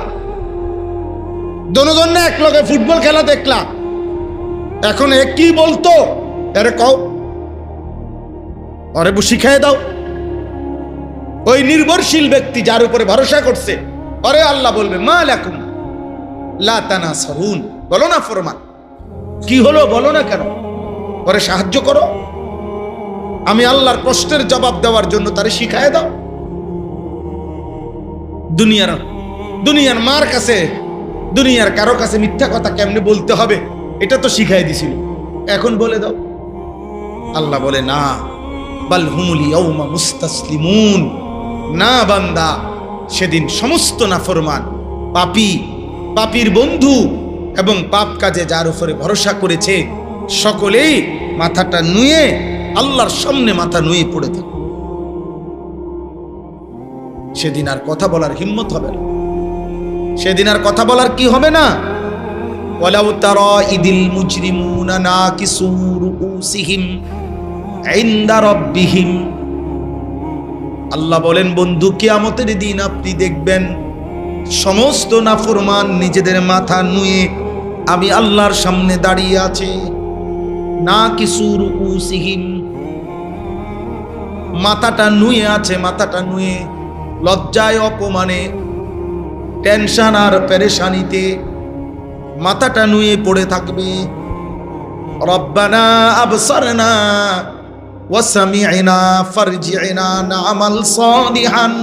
দোনোজনে এক লগে ফুটবল খেলা দেখলা, এখন এ কি বলতো? আরে কও, আরে শিখাই দাও। ওই নির্ভরশীল ব্যক্তি যার উপরে ভরসা করছে, আরে আল্লাহ বলবে, মা লাকুম লা তানাসারুন, বলো না ফরমান, কি হলো বলো না কেন? পরে সাহায্য করো। আমি আল্লাহর প্রশ্নের জবাব দেওয়ার জন্য তারে শিখায় দাও। দুনিয়ার মার কাছে, দুনিয়ার কারো কাছে মিথ্যা কথা কেমনে বলতে হবে এটা তো শিখাই দিছিল, এখন বলে দাও। আল্লাহ বলে, না, বাল হুমুল ইয়াউমা মুস্তাসলিমুন, না বান্দা, সেদিন সমস্ত নাফরমান, পাপী, পাপীর বন্ধু এবং পাপ কাজে যার উপরে ভরসা করেছে সকলেই মাথাটা নুয়ে আল্লাহর সামনে মাথা নুয়ে পড়ে থাকে। সেদিন আর কথা বলার হিম্মত হবে না, সেদিন আর কথা বলার কি হবে না। ওয়ালাউ তারা ইদিল মুজরিমুনা নাকিসু রুউসিহিম ইনদা রাব্বিহিম, আল্লাহ বলেন বন্ধু, কিয়ামতের দিন আপনি দেখবেন সমস্ত নাফরমান নিজেদের মাথা নুয়ে আমি আল্লাহর সামনে দাঁড়িয়ে আছে। নাকিসু রুউসিহিম, মাথাটা নুয়ে আছে, মাথাটা নুয়ে লজ্জায়, অপমানে, টেনশন আর পেরেশানিতে মাথাটা নুয়ে পড়ে থাকবে। রব্বানা আবসারনা ওয়া সামি'না ফারজি'না না'মাল সালিহান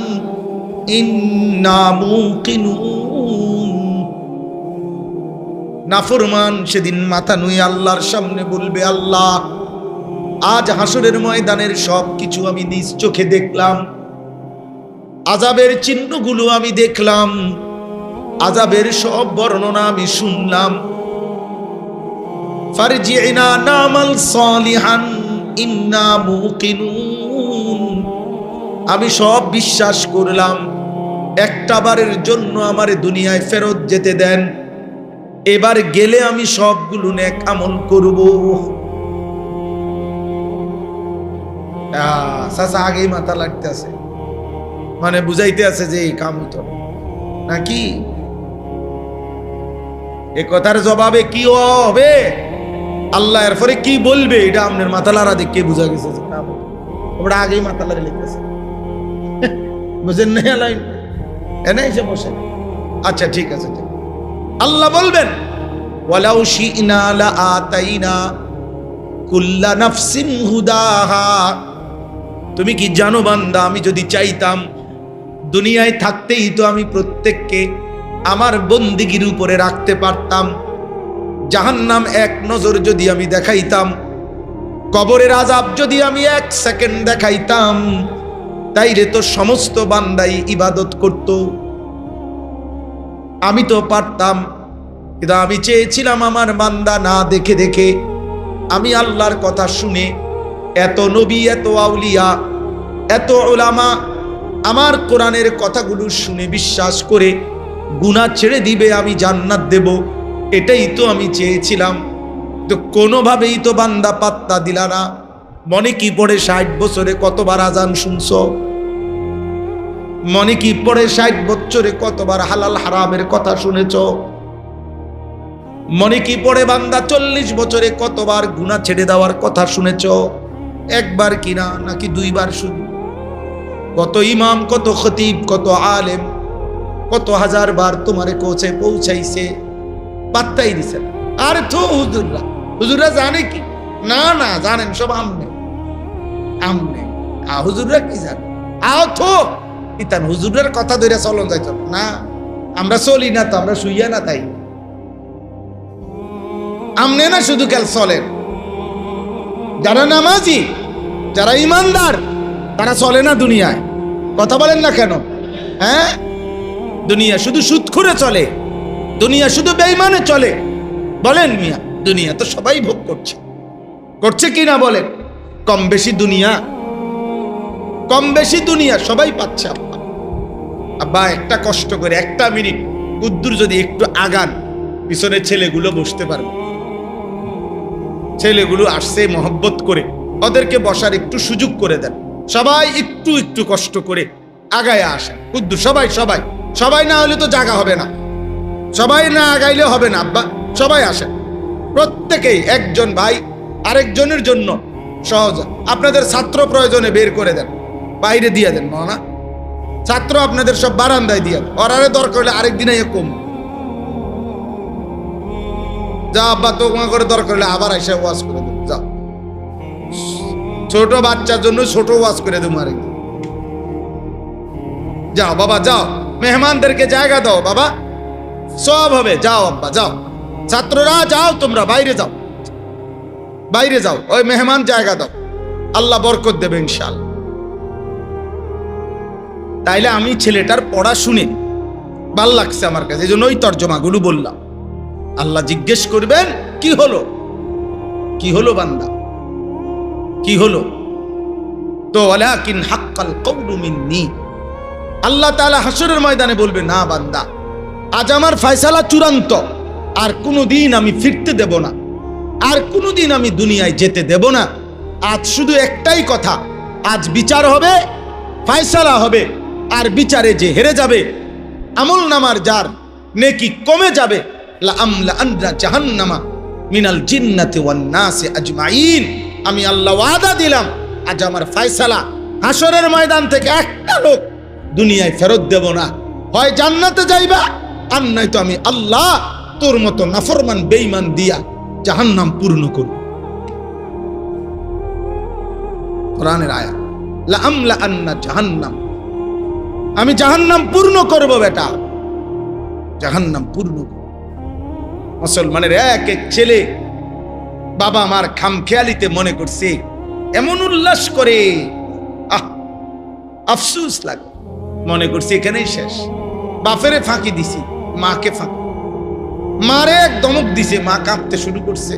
ইন্না মুকিনুন। নাফরমান সেদিন মাথা নুয়ে আল্লাহর সামনে বলবে, আল্লাহ আজ হাসরের ময়দানের সব কিছু আমি নিজ চোখে দেখলাম, আযাবের চিহ্নগুলো আমি দেখলাম, আযাবের সব বর্ণনা আমি শুনলাম। ফারজি'না না'মাল সালিহান ইন্না মুকিনুন, আমি সব বিশ্বাস করলাম, একটা বারের জন্য আমারে দুনিয়ায় ফেরত যেতে দেন, এবার গেলে আমি সবগুলো নেক আমল করব। চাচা আগেই মাথা লাগতে আছে, মানে বুঝাইতে আছে যে এই কাম হইতো নাকি। এ কথার জবাবে কি হবে, আল্লাহ এরপরে কি বলবে, এটা আপনার মাথা লারা দেখে বুঝা গেছে যে ওরা আগেই মাথা লারে লিখতেছে, বুঝেন না? লাইন এনে এসে বসে, আচ্ছা ঠিক আছে। আল্লাহ বলবেন, ওয়ালাউ শি'না লাআতাইনা কুল্লা নাফসিন হুদাহা, তুমি কি জানো বান্দা, আমি যদি চাইতাম দুনিয়ায় থাকতেই তো আমি প্রত্যেককে আমার বন্দিগির উপরে রাখতে পারতাম। জাহান্নাম এক নজর যদি আমি দেখাইতাম, কবরের আযাব যদি আমি এক সেকেন্ড দেখাইতাম, তাইলে তো সমস্ত বান্দাই ইবাদত করত। আমি তো পারতাম, কিন্তু আমি চেয়েছিলাম আমার বান্দা না দেখে দেখে, আমি আল্লাহর কথা শুনে, এত নবী, এত আউলিয়া, এত উলামা, আমার কোরআনের কথাগুলো শুনে বিশ্বাস করে গুনাহ ছেড়ে দিবে, আমি জান্নাত দেব, এটাই তো আমি চেয়েছিলাম। তো কোনোভাবেই তো বান্দা পাত্তা দিলা না। মনে কি পড়ে 60 বছরে কতবার আজান শুনছো? মনে কি পড়ে 60 বছরে কতবার হালাল হারামের কথা শুনেছো? মনে কি পড়ে বান্দা 40 বছরে কতবার গুনাহ ছেড়ে দেওয়ার কথা শুনেছো? একবার কিনা নাকি দুইবার? শুধু কত ইমাম, কত খতিব, কত আলেম, কত হাজার বার তোমারে কোচে পৌঁছাইছে, পাত্তাই দিছে। আর তো হুজুররা জানে কি? না না, জানেন সব আমনে আমনে। হুজুররা কি জানে? তো ইতান হুজুরের কথা ধরে চলন যাইত না। আমরা চলি না তো, আমরা শুইয়া না তাই আমনে না শুধু কেল চলেন। যারা নামাজি, যারা ইমানদার, তারা চলে না দুনিয়ায়। কথা বলেন না কেন? হ্যাঁ, দুনিয়া শুধু সুদখোরে চলে, দুনিয়া শুধু বেঈমানে চলে। বলেন মিয়া, দুনিয়া তো সবাই ভোগ করছে, করছে কি না বলেন? কম বেশি দুনিয়া, কম বেশি দুনিয়া সবাই পাচ্ছে। আব্বা আব্বা একটা কষ্ট করে 1 মিনিট উদ্দুর যদি একটু আগান, পিছনে ছেলেগুলো বসতে পারবে। ছেলেগুলো আসছে মহব্বত করে, ওদেরকে বসার একটু সুযোগ করে দেন। সবাই একটু একটু কষ্ট করে আগায় আসেন। উদ্দুর সবাই সবাই সবাই না হলে তো জায়গা হবে না, সবাই না আগাইলে হবে না। আব্বা সবাই আসেন, প্রত্যেকেই একজন ভাই আরেকজনের জন্য সহজ। আপনাদের ছাত্র প্রয়োজনে বের করে দেন, বাইরে দিয়ে দেন। না ছাত্র আপনাদের সব বারান্দায় দিয়ে দেন, ওরারে দরকার হলে আরেকদিন কম যা। আব্বা তোমার করে দরকার হলে আবার এসে ওয়াজ করে দেন, যাও। ছোট বাচ্চার জন্য ছোট ওয়াজ করে দেবো আরেকদিন। যাও বাবা যাও, মেহমানদেরকে জায়গা দাও বাবা, সব হবে। যাও আব্বা যাও, ছাত্ররা যাও, তোমরা বাইরে যাও, বাইরে যাও, ওই মেহমান জায়গা দাও, আল্লাহ বরকত দেবে ইনশাআল্লাহ। তাইলে আমি ছেলেটার পড়া শুনে ভাল লাগছে আমার কাছে, এই জন্য ওই তর্জমাগুলো বললাম। আল্লাহ জিজ্ঞেস করবেন কি হলো, কি হলো বান্দা, কি হলো? তো ওয়ালাকিন হাক্কাল কওলু মিন্নি, আল্লাহ তাআলা হাসরের ময়দানে বলবে, না বান্দা, আজ আমার ফয়সালা চূড়ান্ত, আর কোনোদিন আমি ফিরতে দেব না, আর কোনোদিন আমি দুনিয়ায় যেতে দেব না। আজ শুধু একটাই কথা, আজ বিচার হবে, ফয়সালা হবে। আর বিচারে যে হেরে যাবে, আমল নামার যার নেকি কমে যাবে, লা আমলা আনরা জাহান্নামা মিনাল জিন্নাতি ওয়ান নাসি আজমাইন, আমি আল্লাহ ওয়াদা দিলাম, আজ আমার ফয়সালা, হাসরের ময়দান থেকে একটা লোক দুনিয়ায় ফেরত দেব না। হয় জান্নাতে যাইবা, আর নয়তো আমি আল্লাহ তোর মতো নাফরমান বেঈমান দিয়া জাহান্নাম পূর্ণ করব। কোরআনের আয়াত, লা আমলা আন্না জাহান্নাম, আমি জাহান্নাম পূর্ণ করব বেটা, জাহান্নাম পূর্ণ করব। মুসলমানের এক এক ছেলে বাবা মার খামখেয়ালিতে মনে করছে, এমন উল্লাস করে, আফসোস লাগে, মনে করছি এখানেই শেষ। বাপেরে ফাঁকি দিছি, মাকে ফাঁকি, মারে এক দমক দিছে, মা কাঁপতে শুরু করছে।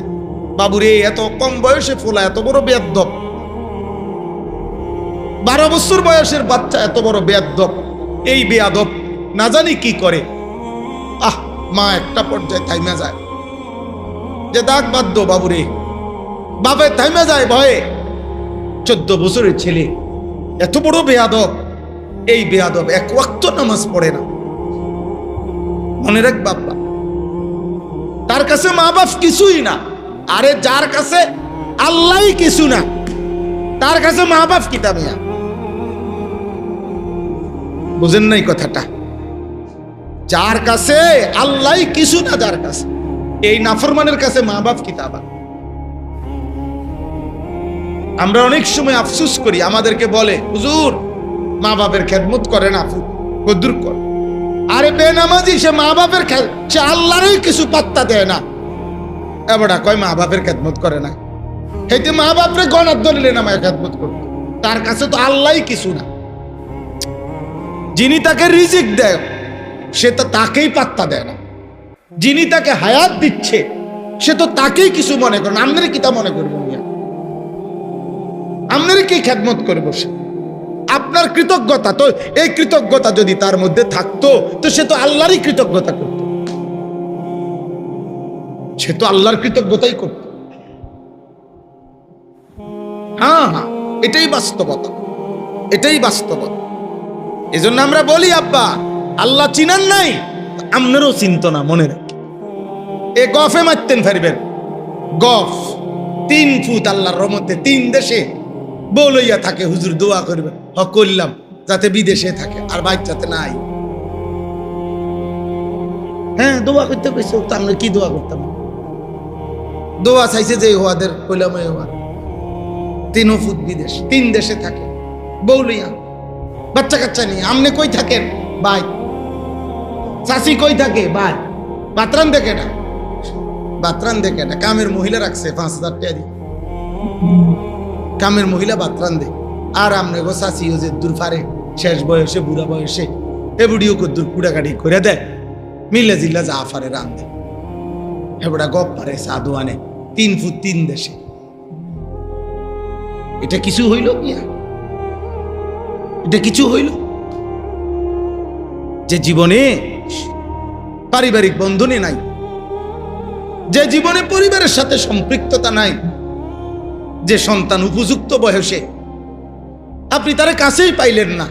বাবুরে এত কম বয়সে ফোলা, এত বড় বেয়াদ্দপ, 12 বছর বয়সের বাচ্চা এত বড় বেয়াদ্দপ, এই বেয়াদব না জানি কি করে। মা একটা পর্যায়ে থাইমা যায়, যে দাগ বাধ্য বাবুরে, বাপে থাইমা যায় ভয়ে। 14 বছরের ছেলে এত বড় বেয়াদব, এই বেয়াদব 1 ওয়াক্ত নামাজ পড়ে না। মনে রাখ বাবা, তার কাছে মা বাপ কিছুই না। আরে যার কাছে আল্লাহই কিছু না, তার কাছে মা বাপ কিতা মিয়া? বুঝেন নাই কথাটা? যার কাছে আল্লাহই কিছু না, যার কাছে, এই নাফরমানের কাছে মা বাপ কিতাবা। আমরা অনেক সময় আফসোস করি, আমাদেরকে বলে হুজুর মা বাপের খেদমত করে না, কদ্দুর কর। আরে বেনামাজি সে মা বাপের সে আল্লাহরই কিছু পাত্তা দেয় না। এবারে কয় মা বাপের খেদমত করে না, হেতে মা বাপরে গণার দলিলে না মায়ের খেদমত করবে। তার কাছে তো আল্লাহই কিছু না। যিনি তাকে রিজিক দেয় সে তো তাকেই পাত্তা দেয় না, যিনি তাকে হায়াত দিচ্ছে সে তো তাকেই কিছু মনে করে না। আপনারা কি তা মনে করবেন? আপনারা কি খেদমত করবো? সে আপনার কৃতজ্ঞতা, তো এই কৃতজ্ঞতা যদি তার মধ্যে থাকতো তো সে তো আল্লাহরই কৃতজ্ঞতা করত, সে তো আল্লাহর কৃতজ্ঞতাই করত। হ্যাঁ হ্যাঁ, এটাই বাস্তবতা, এটাই বাস্তবতা। এজন্য আমরা বলি, আব্বা আল্লাহ চিনান নাই, আপনারও চিন্ত না, মনে রাখি। এ গফে মারতেন ফেরবেন, গফ 3 ফুট আল্লাহর রহমতে 3 দেশে বউ লইয়া থাকে, হুজুর দোয়া করবেন, করলাম যাতে বিদেশে থাকে আর বাইক যাতে নাই। হ্যাঁ দোয়া করতে কইছে, তো আমরা কি দোয়া করতাম? দোয়া চাইছে যে হওয়াদের কইলাম, 3 ফুট বিদেশ, 3 দেশে থাকে বউ লইয়া, বাচ্চা কাচ্চা নিয়ে। আমনে কই থাকেন? ভাই। চাষি কই থাকে? ভাই। বাতরান দেখে না, বাতরান দেখে না, কামের মহিলা রাখছে 5000 টাকা দিয়ে, কামের মহিলা বাতরান দে। আর আমনে গো চাষি ও যে দূর ফারে, শেষ বয়সে, বুড়া বয়সে এ বুড়িও কদ্দুর কুড়াকাটি করে দেয়, মিলে জিল্লা যা ফারে রান দে, হেবড়া গপ পারে, সাধু আনে 3 ফুট 3 দেশে। এটা কিছু হইল মিয়া? এটা কিছু হইল? যে জীবনে পারিবারিক বন্ধনে নাই, যে জীবনে পরিবারের সাথে সম্পৃক্ততা নাই, যে সন্তান উপযুক্ত বয়সে আপনি তার কাছেই পাইলেন না,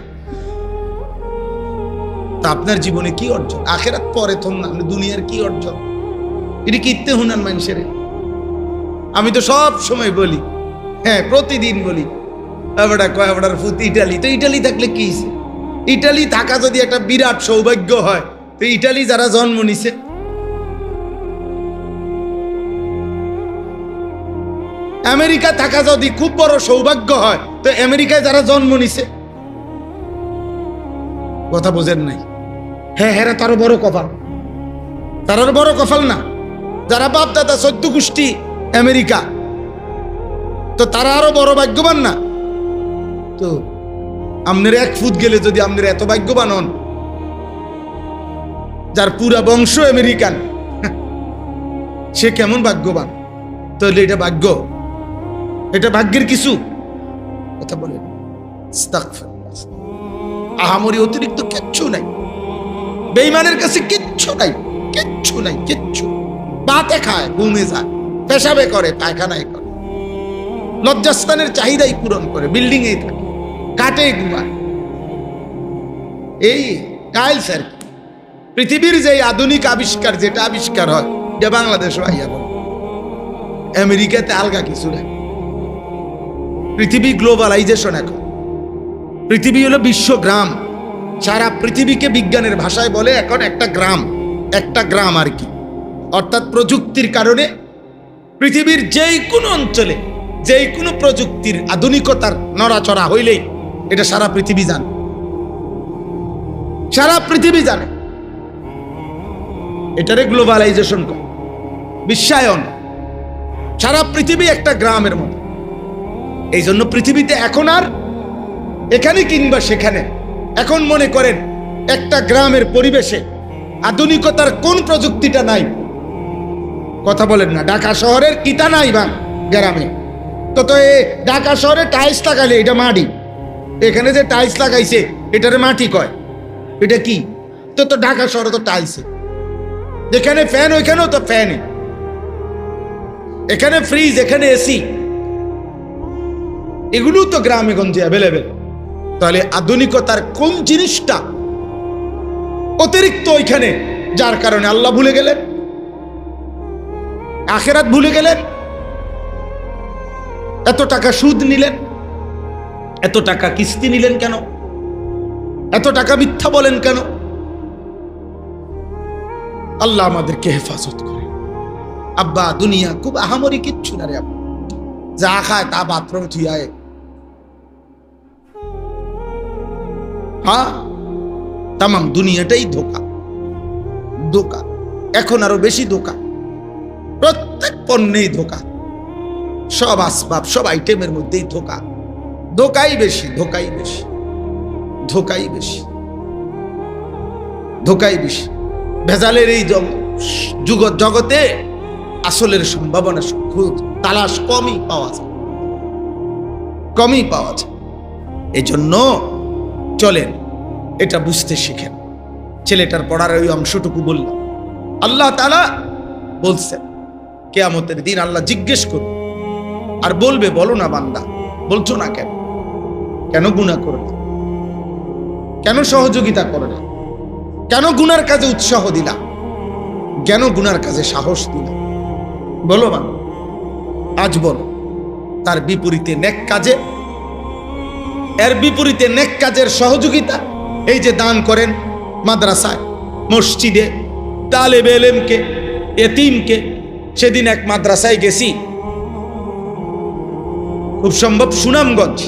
তা আপনার জীবনে কি অর্জন? আখেরাত পরে থম না, দুনিয়ার কি অর্জন? এটি কিনতে হুনান মানুষের। আমি তো সব সময় বলি, হ্যাঁ প্রতিদিন বলি, কয়বার ফুত ইটালি, তো ইটালি থাকলে কি হইছে? ইটালি থাকা যদি একটা বিরাট সৌভাগ্য হয়, তো ইটালি যারা জন্ম নিছে, আমেরিকা থাকা যদি খুব বড় সৌভাগ্য হয়, তো আমেরিকায় যারা জন্ম নিছে, কথা বোঝেন নাই? হ্যাঁ হ্যাঁ, তারও বড় কপাল, তারও বড় কপাল না? যারা বাপ দাদা 14 গোষ্ঠী আমেরিকা, তো তারা আরো বড় ভাগ্যবান না? তো আপনার 1 ফুট গেলে যদি আপনার এত ভাগ্যবান হন, যার পুরা বংশ আমেরিকান, সে কেমন ভাগ্যবান? তাহলে এটা ভাগ্য? এটা ভাগ্যের কিছু? কথা বলেন। আহামরি অতিরিক্ত কিচ্ছু নাই, বেঈমানের কাছে কিচ্ছু নাই, কিচ্ছু নাই, কিচ্ছু। ভাতে খায়, ঘুমে যায়, পেশাবে করে, পায়খানায় করে, লজ্জাস্থানের চাহিদাই পূরণ করে, বিল্ডিং এই থাকে, কাটে ঘুমায়। এই টাইলস আর কি। পৃথিবীর যে আধুনিক আবিষ্কার, যেটা আবিষ্কার হয়, এটা বাংলাদেশও আইয়া বলে, আমেরিকাতে আলগা কিছু নাই। পৃথিবী গ্লোবালাইজেশন, এখন পৃথিবী হলো বিশ্বগ্রাম। সারা পৃথিবীকে বিজ্ঞানের ভাষায় বলে এখন একটা গ্রাম, একটা গ্রাম আর কি। অর্থাৎ প্রযুক্তির কারণে পৃথিবীর যেই কোনো অঞ্চলে যেই কোনো প্রযুক্তির আধুনিকতার নড়াচড়া হইলেই এটা সারা পৃথিবী জানে, সারা পৃথিবী জানে। এটারে গ্লোবালাইজেশন করে, বিশ্বায়ন। সারা পৃথিবী একটা গ্রামের মতো। এই জন্য পৃথিবীতে এখন আর এখানে কিংবা সেখানে, এখন মনে করেন একটা গ্রামের পরিবেশে আধুনিকতার কোন প্রযুক্তিটা নাই? কথা বলেন না। ঢাকা শহরের কিটা নাই বা গ্রামে? তো ঢাকা শহরে টাইলস লাগাইলে এটা মাটি, এখানে যে টাইলস লাগাইছে এটারে মাটি কয়, এটা কি? তো ঢাকা শহরে তো টাইলসে, যেখানে ফ্যান ওইখানেও তো ফ্যান, এখানে ফ্রিজ, এখানে এসি, এগুলো তো গ্রামে গঞ্জে অ্যাভেলেবেল। তাহলে আধুনিকতার কোন জিনিসটা অতিরিক্ত ওইখানে, যার কারণে আল্লাহ ভুলে গেলেন, আখিরাত ভুলে গেলেন? এত টাকা সুদ নিলেন, এত টাকা কিস্তি নিলেন কেন? এত টাকা মিথ্যা বলেন কেন? আল্লাহ আমাদেরকে হেফাজত করে। আব্বা দুনিয়া খুব আহামরি কিচ্ছু না রে আব্বা, যা খায় তা বাথরুম থুয়ায়। হ্যাঁ, তামাম দুনিয়াটাই ধোকা, ধোকা। এখন আরো বেশি ধোকা, প্রত্যেক পণ্যেই ধোকা, সব আসবাব, সব আইটেমের মধ্যেই ধোকা। ধোকাই বেশি, ধোকাই বেশি, ধোকাই বেশি, ধোকাই বেশি। ভেজালের এই জগতে আসলের সম্ভাবনা তালাশ কমই পাওয়া যায়, কমই পাওয়া যায়। এজন্য চলেন এটা বুঝতে শিখেন। ছেলেটার পড়ার ওই অংশটুকু বললাম। আল্লাহ তাআলা বলছেন কিয়ামতের দিন আল্লাহ জিজ্ঞেস করবে আর বলবে, বলো না বান্দা, বলছো না কেন? কেন গুনাহ করো না? কেন সহযোগিতা করো না? কেন গুনার কাজে উৎসাহ দিলা? কেন গুনার কাজে সাহস দিলা? বলো বান্দা, আজ বলো। তার বিপরীতে নেক কাজে, এর বিপরীতে নেক কাজের সহযোগিতা, এই যে দান করেন মাদ্রাসায়, মসজিদে, তালেবে ইলমকে, এতিমকে। সেদিন এক মাদ্রাসায় গেছি, খুব সম্ভব সুনামগঞ্জ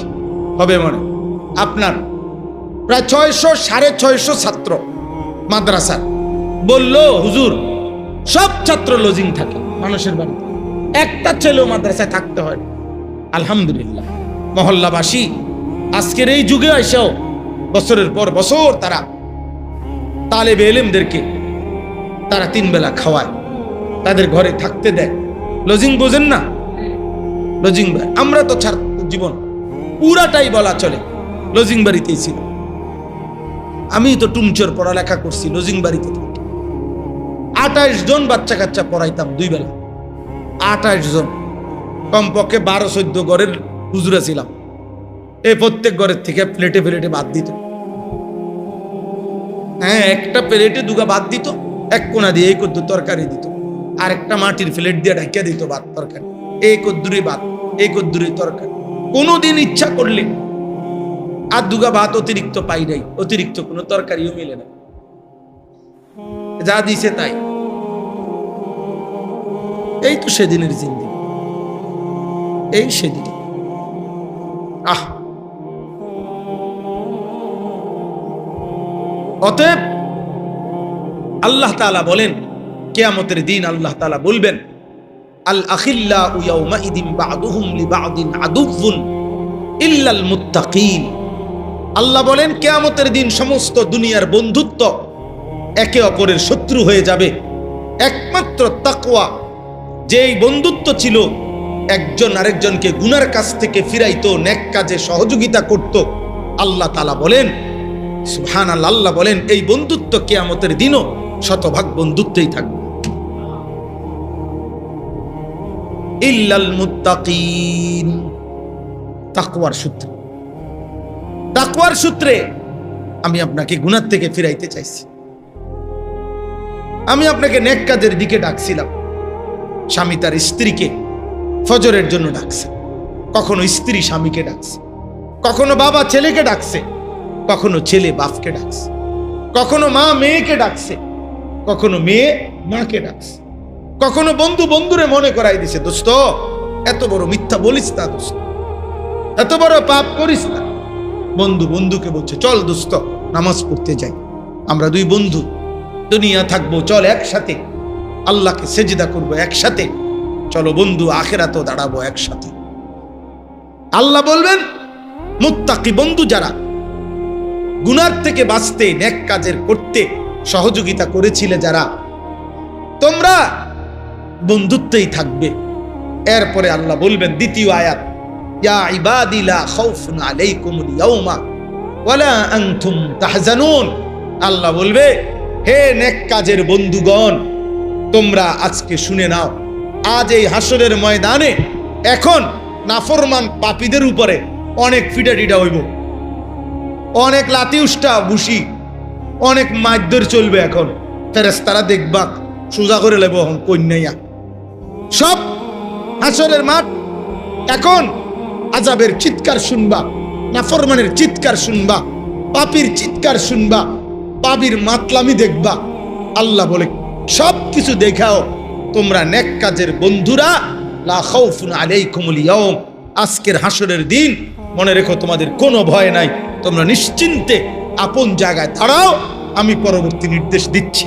হবে মনে, আপনার প্রায় 600 650 ছাত্র মাদ্রাসার। বলল, হুজুর সব ছাত্র লজিং থাকে মানুষের বাড়িতে, একটা ছেলেও মাদ্রাসায় থাকতে হয়। আলহামদুলিল্লাহ, মহল্লাবাসী আজকের এই যুগে এসেও বছরের পর বছর তারা তালেবে ইলমদেরকে তারা 3 বেলা খাওয়ায়, তাদের ঘরে থাকতে দেয়। লজিং বোঝেন না? লজিং বাড়ি, আমরা তো ছাত্র জীবন পুরাটাই বলা চলে লজিং বাড়িতেই ছিল। আমি তো টুমচোর পড়ালেখা করছি লজিং বাড়িতে থাকি। 28 জন বাচ্চা কাচ্চা পড়াইতাম 2 বেলা। 28 জন, কমপক্ষে 12-14 ঘরের হুজুরা ছিলাম। এই প্রত্যেক ঘরের থেকে প্লেটে প্লেটে ভাত দিত। হ্যাঁ, একটা প্লেটে 2 ভাত দিত, এক কোনা দিয়ে এই কদ্দুর তরকারি দিত, আর একটা মাটির প্লেট দিয়ে ঢাকিয়ে দিত ভাত তরকারি। এই কদ্দুরি ভাত, এই কদ্দুরি তরকারি। কোনোদিন ইচ্ছা করলে আর 2 ভাত অতিরিক্ত পাই নাই, অতিরিক্ত কোনো তরকারিও মিলে না, যা দিছে তাই। এই তো সেদিনের জিন্দেগি, এই সেদিন। অতএব আল্লাহ তাআলা বলেন, কিয়ামতের দিন আল্লাহ তাআলা বলবেন, আল আখিল্লাউ ইয়াউমাইদিন বা'দুহুম লিবা'দিন আদুউন ইল্লাল মুত্তাকিন। আল্লাহ বলেন, কিয়ামতের দিন সমস্ত দুনিয়ার বন্ধুত্ব একে অপরের শত্রু হয়ে যাবে, একমাত্র তাকওয়া, যেই বন্ধুত্ব ছিল একজন আরেকজনকে গুনার কাছ থেকে ফিরাইতো, নেক কাজে সহযোগিতা করত। আল্লাহ তাআলা বলেন, সুবহানাল্লাহ, আল্লাহ বলেন এই বন্ধুত্ব কিয়ামতের দিনও শতভাগ বন্ধুত্বই থাকবে। ইল্লাল মুত্তাকিন, তাকওয়ার সূত্রে। তাকওয়ার সূত্রে আমি আপনাকে গুনাহ থেকে ফিরাইতে চাইছি। আমি আপনাকে নেক কাজের দিকে ডাকছিলাম। স্বামী তার স্ত্রীকে ফজরের জন্য ডাকছে, কখনো স্ত্রী স্বামীকে ডাকছে, কখনো বাবা ছেলেকে ডাকছে, কখনো ছেলে বাপকে ডাকছে, কখনো মা মেয়েকে ডাকছে, কখনো মেয়ে মাকে ডাকছে, কখনো বন্ধু বন্ধুরে মনে করাই দিছে, দোস্ত এত বড় মিথ্যা বলিস না, দোস্ত এত বড় পাপ করিস না। বন্ধু বন্ধুকে বলছে, চল দোস্ত নামাজ পড়তে যাই, আমরা 2 বন্ধু দুনিয়া থাকবো, চল একসাথে আল্লাহকে সেজদা করবো একসাথে, চলো বন্ধু আখিরাতেও দাঁড়াবো একসাথে। আল্লাহ বলবেন, মুত্তাকি বন্ধু যারা গুনার থেকে বাঁচতে, নেক কাজের করতে সহযোগিতা করেছিলে যারা, তোমরা বন্ধুত্বেই থাকবে। এরপরে আল্লাহ বলবেন, দ্বিতীয় আয়াত, ইয়া ইবাদি লা খাউফুন আলাইকুমুল ইয়াউমা ওয়ালা আনতুম তাহজানুন। আল্লাহ বলবে, হে নেক কাজের বন্ধুগণ, তোমরা আজকে শুনে নাও, আজ এই হাসরের ময়দানে এখন নাফরমান পাপীদের উপরে অনেক ফিটাটিটা হইব, অনেক লাথি উষ্টা বুসি, অনেক মাইদ্যর চলবে। এখন ফেরেশতারা দেখবা সোজা করে লেব কন্যাইয়া সব হাসরের মাঠ। এখন আযাবের চিৎকার শুনবা, নাফরমানের চিৎকার শুনবা, পাপীর চিৎকার শুনবা, পাপীর মাতলামি দেখবা। আল্লাহ বলে, সব কিছু দেখাও, তোমরা নেক কাজের বন্ধুরা, লা খাউফুন আলাইকুমুল ইয়াউম, আজকের হাসরের দিন মনে রেখো তোমাদের কোনো ভয় নাই, তোমরা নিশ্চিন্তে আপন জায়গায় দাঁড়াও, আমি পরবর্তী নির্দেশ দিচ্ছি,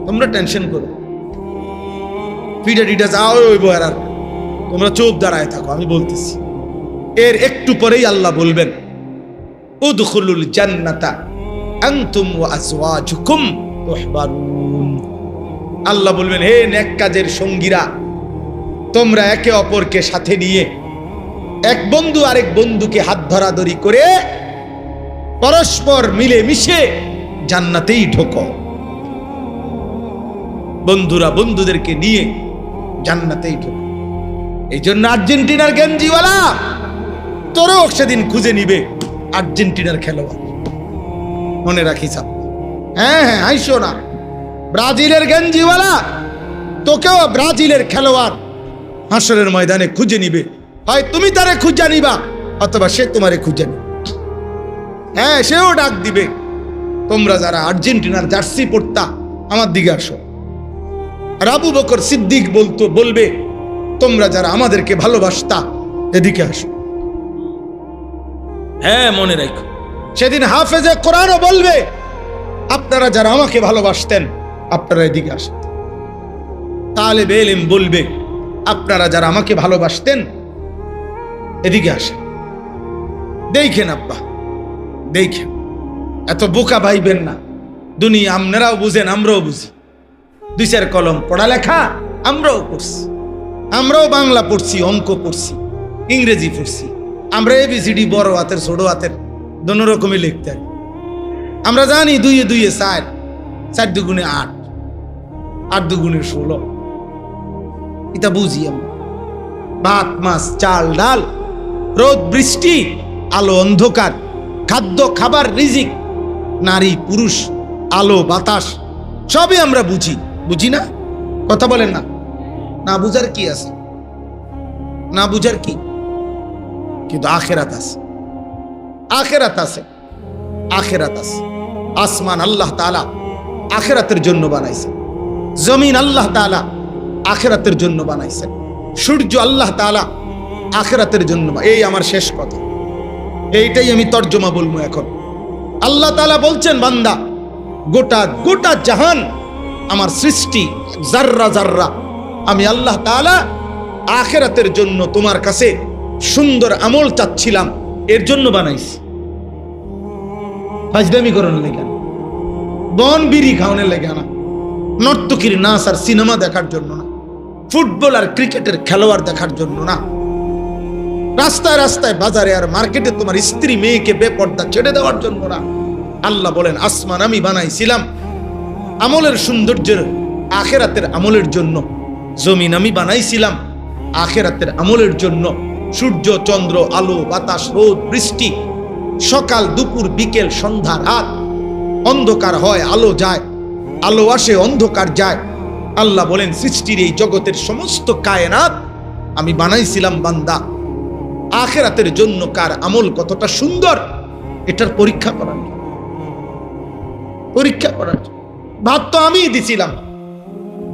তোমরা টেনশন করো, ফিডা যাও ওই বয়ার, তোমরা চুপ দাঁড়ায় থাকো, আমি বলতেছি। এর একটু পরেই আল্লাহ বলবেন, উদখুলুল জান্নাতা আনতুম ওয়া আজওয়াজুকুম তুহবারুন। আল্লাহ বলবেন, হে নেক কাজের সঙ্গীরা, তোমরা একে অপরকে সাথে নিয়ে এক বন্ধু আরেক বন্ধুকে হাত ধরাধরি করে পরস্পর মিলে মিশে জান্নাতেই ঢোকো। বন্ধুরা বন্ধুদেরকে নিয়ে জান্নাতেই ঢোকো। এই জন্য আর্জেন্টিনার গেঞ্জিওয়ালা তোরও সেদিন খুঁজে নিবে আর্জেন্টিনার খেলোয়াড়, মনে রাখিস। হ্যাঁ হ্যাঁ, আইসো না। ব্রাজিলের গেঞ্জিওয়ালা তোকেও ব্রাজিলের খেলোয়াড় হাসরের ময়দানে খুঁজে নিবে। হয় তুমি তারে খুঁজে নিবা অথবা সে তোমারে খুঁজে নিবে। হ্যাঁ, সেও ডাক দিবে, তোমরা যারা আর্জেন্টিনার জার্সি পড়তা আমার দিকে আসো। আর আবু বকর সিদ্দিক বলবে, তোমরা যারা আমাদেরকে ভালোবাসতা এদিকে আসো। হ্যাঁ, মনে রাখো, সেদিন হাফেজে কোরআনও বলবে, আপনারা যারা আমাকে ভালোবাসতেন আপনারা এদিকে আসেন। তালেবে ইলম বলবে, আপনারা যারা আমাকে ভালোবাসতেন এদিকে আসেন। দেখেন আব্বা, দেখেন, এত বোকা ভাইবেন না। দুনিয়া আপনারাও বুঝেন, আমরাও বুঝি। 2-4 কলম পড়ালেখা আমরাও করছি। আমরাও বাংলা পড়ছি, অঙ্ক পড়ছি, ইংরেজি পড়ছি। আমরা ABCD বড় হাতের ছোট হাতের দোনো রকমই লিখতে পারি। আমরা জানি 2 এ 2 4, 4 2 8, 8 2 16। এটা বুঝি আমরা। ভাত মাছ চাল ডাল, রোদ বৃষ্টি, আলো অন্ধকার, খাদ্য খাবার রিজিক, নারী পুরুষ, আলো বাতাস, সবই আমরা বুঝি। বুঝি না? কথা বলেন না। না বুঝার কি আছে? না বুঝার কি? কিন্তু আখেরাত আছে, আখেরাত আছে, আখেরাত আছে। আসমান আল্লাহ তাআলা আখেরাতের জন্য বানাইছেন, জমিন আল্লাহ তাআলা আখেরাতের জন্য বানাইছেন, সূর্য আল্লাহ তাআলা আখেরাতের জন্য। এই আমার শেষ কথা, এইটাই আমি তর্জমা বলবো এখন। আল্লাহ তাআলা বলছেন, বান্দা, গোটা গোটা জাহান আমার সৃষ্টি, জাররা জাররা আমি আল্লাহ তাআলা আখেরাতের জন্য তোমার কাছে সুন্দর আমল চাচ্ছিলাম, এর জন্য বানাইছি। ফাজদামি করার লেগে না, বন বিড়ি খাওয়ানোর লেগে না, নর্তকীর নাচ আর সিনেমা দেখার জন্য না, ফুটবল আর ক্রিকেটের খেলোয়াড় দেখার জন্য না, রাস্তায় রাস্তায় বাজারে আর মার্কেটে তোমার স্ত্রী মেয়েকে বেপর্দা ছেড়ে দেওয়ার জন্য না। আল্লাহ বলেন, আসমান আমি বানাইছিলাম আমলের সৌন্দর্যের, আখেরাতের আমলের জন্য। জমিন আমি বানাইছিলাম আখেরাতের আমলের জন্য। সূর্য চন্দ্র, আলো বাতাস, রোদ বৃষ্টি, সকাল দুপুর বিকেল সন্ধ্যা রাত, অন্ধকার হয় আলো যায়, আলো আসে অন্ধকার যায়। আল্লাহ বলেন, সৃষ্টির এই জগতের সমস্ত কায়নাত আমি বানাইছিলাম বান্দা আখেরাতের জন্য। কার আমল কতটা সুন্দর এটার পরীক্ষা করার, পরীক্ষা করার। ভাত তো আমি দিছিলাম,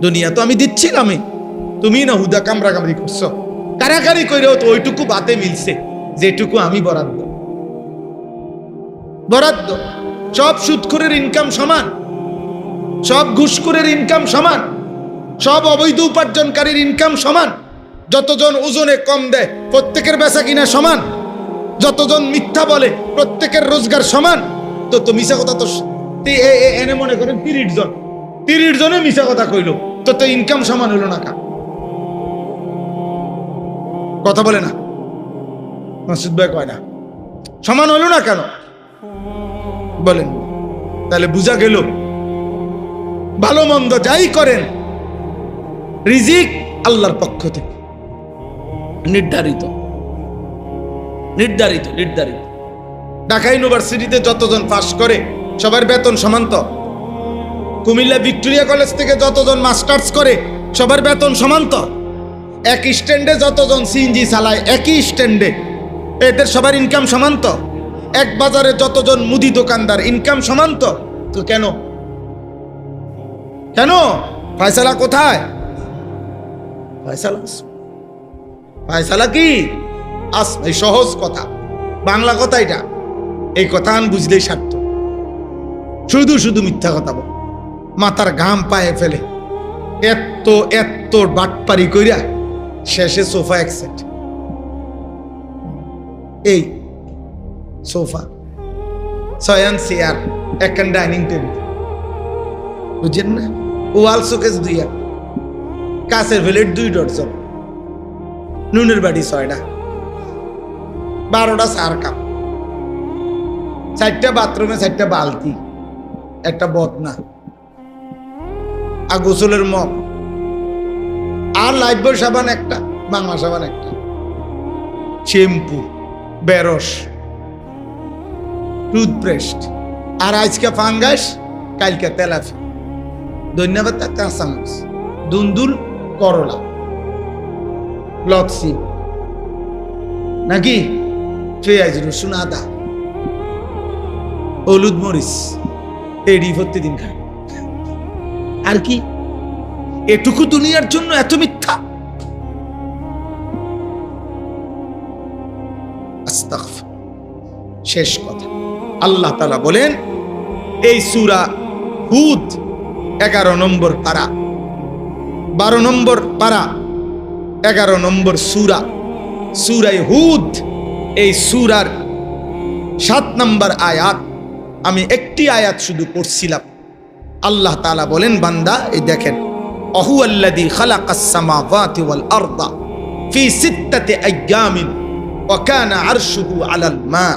দুনিয়া তো আমি দিচ্ছিলামই, তুমি না হুদা কামরা কামড়ি করছো। কারাকারি কইরেও তো ওইটুকু বাতে মিলছে যেটুকু আমি বরাদ্দ। বরাদ্দ। সব সুদখোরের ইনকাম সমান, সব ঘুষখোরের ইনকাম সমান, সব অবৈধ উপার্জনকারীর ইনকাম সমান। যতজন ওজনে কম দেয় প্রত্যেকের বেচা কিনা সমান, যতজন মিথ্যা বলে প্রত্যেকের রোজগার সমান। তো মিশা কথা তো এনে মনে করেন 30 জনে মিশা কথা কইলো, তো ইনকাম সমান হইল না। কথা বলে না মাসুদ ভাই, কয় না সমান হইল না কেন বলেন? তাহলে বুঝা গেল, ভালো মন্দ যাই করেন রিজিক আল্লাহর পক্ষ থেকে নির্ধারিত, নির্ধারিত, নির্ধারিত। ঢাকা ইউনিভার্সিটিতে যতজন পাস করে সবার বেতন সমান তো? কুমিল্লা ভিক্টোরিয়া কলেজ থেকে যতজন মাস্টার্স করে সবার বেতন সমান তো? এক স্ট্যান্ডে যতজন সিএনজি চালায় একই স্ট্যান্ডে, এদের সবার ইনকাম সমান তো? এক বাজারে যতজন মুদি দোকানদার ইনকাম সমান তো? তো কেন কেন ফয়সালা কোথায়? ফয়সালা ফয়সালা কি এই সহজ কথা, বাংলা কথা এটা। এই কথা আন বুঝলেই সার্থ। শুধু শুধু মিথ্যা কথা বল, মাথার ঘাম পায়ে ফেলে, এত এত বাটপারি কইরা শেষে সোফা এক সেট। এই সোফা, 6 চেয়ার, 1 ডাইনিং টেবিল, বুঝছেন না? ওয়াল শোকেস 2, কাঁচের প্লেট 2 ডজন, নুনের বাটি 6টা, 12টা চার কাপ, 4টা বাথরুমে 4টা বালতি, একটা বদনা, আর গোসলের মগ, আর লাইফবয় সাবান একটা, বাংলা সাবান একটা, শ্যাম্পু, বেরস, টুথপেস্ট, আর আজকে ফাঙ্গাস, কালকে তেলাফি, ধন্যবাদ, কাঁচামচ, দুন্দুল, করলা, লচ্ছি নাকি, পেঁয়াজ, রসুন, আদা, হলুদ, মরিচ, এডি প্রতিদিন খায়। আর কি এটুকু দুনিয়ার জন্য এত মিথ্যা? আস্তাগফির। শেষ কথা, আল্লাহ তাআলা বলেন এই সূরা হুদ 11 নম্বর পারা, 12 নম্বর পারা, 11 নম্বর সূরা, সূরা হুদ, এই সূরার 7 নম্বর আয়াত। আমি একটি আয়াত শুধু পড়ছিলাম। আল্লাহ তাআলা বলেন, বান্দা এই দেখেন, আহুয়াল্লাযী খালাকাস সামাওয়াতি ওয়াল আরদা ফি সিত্তাতি আইয়ামিন ওয়া কানা আরশুহু আলাল মা।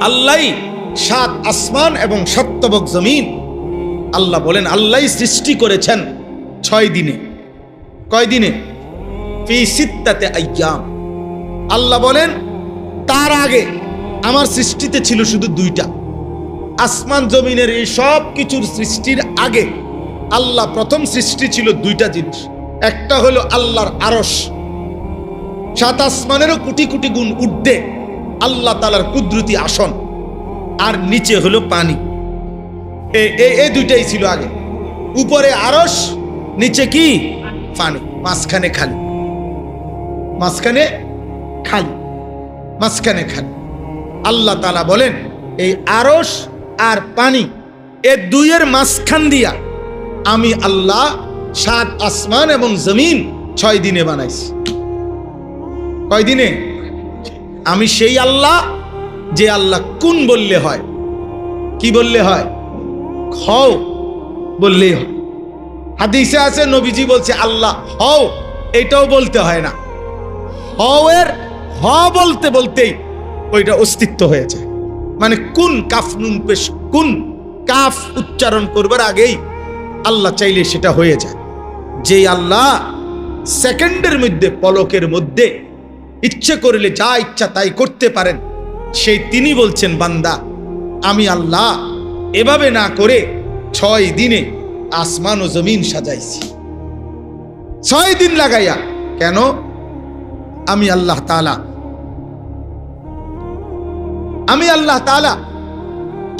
আল্লাহই 7 আসমান এবং 7 তবক জমিন, আল্লাহ বলেন আল্লাহই সৃষ্টি করেছেন 6 দিনে। কয় দিনে? ফি সিত্তাতি আইয়াম। আল্লাহ বলেন তার আগে আমার সৃষ্টিতে ছিল শুধু 2টা। আসমান জমিনের এই সব কিছুর সৃষ্টির আগে আল্লাহ প্রথম সৃষ্টি ছিল 2টা জিনিস। একটা হলো আল্লাহর আরশ, 7 আসমানেরও কোটি কোটি গুণ ঊর্ধ্বে আল্লাহ তাআলার কুদরতি আসন, আর নিচে হলো পানি। এই 2টাই ছিল আগে। উপরে আরশ, নিচে কি? পানি, মাঝখানে খালি, মাঝখানে খালি, মাঝখানে খালি। আল্লাহ তাআলা বলেন এই আরশ আর পানি, এই 2-এর মাঝখান দিয়া আমি আল্লাহ 7 আসমান এবং জমিন 6 দিনে বানাইছি। কয় দিনে? আমি সেই আল্লাহ যে আল্লাহ কুন বললে হয়, কি বললে হয়? হও বললেই হয়। হাদিসে আছে নবীজি বলছে আল্লাহ হও, এটাও বলতে হয় না, হও এর হ বলতে বলতেই ওইটা অস্তিত্ব হয়ে যায়। মানে কুন, কাফ নুন পেশ, কুন কাফ উচ্চারণ করবার আগেই আল্লাহ চাইলে সেটা হয়ে যায়। যে আল্লাহ সেকেন্ডের মধ্যে, পলকের মধ্যে ইচ্ছে করলে যা ইচ্ছা তাই করতে পারেন, সেই তিনি বলছেন বান্দা আমি আল্লাহ এভাবে না করে 6 দিনে আসমান ও জমিন সাজাইছি। 6 দিন লাগাইয়া। কেন? আমি আল্লাহ তাআলা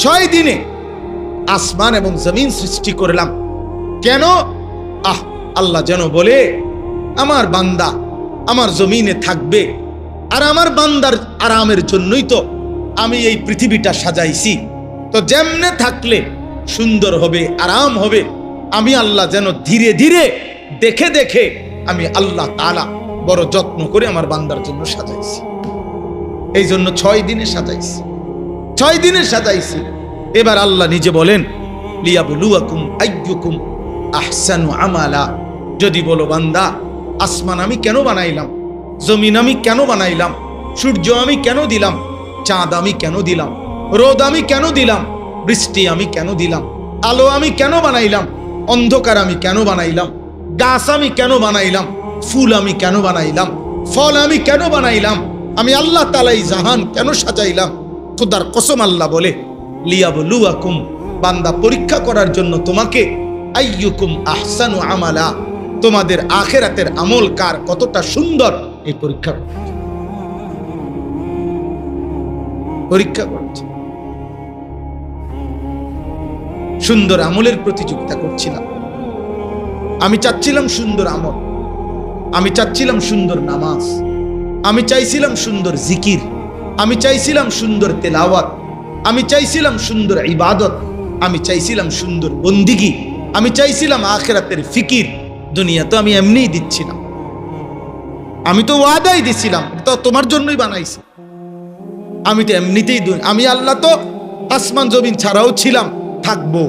6 দিনে আসমান এবং জমিন সৃষ্টি করলাম। কেন? আল্লাহ যেন বলে আমার বান্দা আমার জমিনে থাকবে, আর আমার বান্দার আরামের জন্যই তো আমি এই পৃথিবীটা সাজাইছি। তো যেমনে থাকলে সুন্দর হবে, আরাম হবে, আমি আল্লাহ যেন ধীরে ধীরে দেখে দেখে আমি আল্লাহ তাআলা বড় যত্ন করে আমার বান্দার জন্য সাজাইছি। এই জন্য 6 দিনে সাজাইছি, 6 দিনে সাজাইছি। এবার আল্লাহ নিজে বলেন লিয়াবলুয়াকুম আইয়ুকুম আহসানু আমালা। যদি বলো বান্দা আসমান আমি কেন বানাইলাম, জমিন আমি কেন বানাইলাম, সূর্য আমি কেন দিলাম, চাঁদ আমি কেন দিলাম, রোদ আমি কেন দিলাম, বৃষ্টি আমি কেন দিলাম, আলো আমি কেন বানাইলাম, অন্ধকার আমি কেন বানাইলাম, গাছ আমি কেন বানাইলাম, ফুল আমি কেন বানাইলাম, ফল আমি কেন বানাইলাম, আমি আল্লাহ তাআলা এই জাহান কেন সাজাইলাম? খোদার কসম আল্লাহ বলে লিয়াবলুয়াকুম, বান্দা পরীক্ষা করার জন্য তোমাকে, আইয়ুকুম আহসানু আমালা, তোমাদের আখিরাতের আমল কার কতটা সুন্দর, এই পরীক্ষা করছে। সুন্দর আমলের প্রতিযোগিতা করছিলাম। আমি চাচ্ছিলাম সুন্দর আমল, আমি চাচ্ছিলাম সুন্দর নামাজ, আমি চাইছিলাম সুন্দর জিকির, আমি চাইছিলাম সুন্দর তেলাওয়াত, আমি চাইছিলাম সুন্দর ইবাদত, আমি চাইছিলাম সুন্দর বন্দিগি, আমি চাইছিলাম আখিরাতের ফিকির। দুনিয়া তো আমি এমনিই দিচ্ছিলাম, আমি তো ওয়াদাই দিছিলাম, তো তোমার জন্যই বানাইছি। আমি তো এমনিতেই, আমি আল্লাহ তো আসমান জমিন ছাড়াও ছিলাম, থাকবো।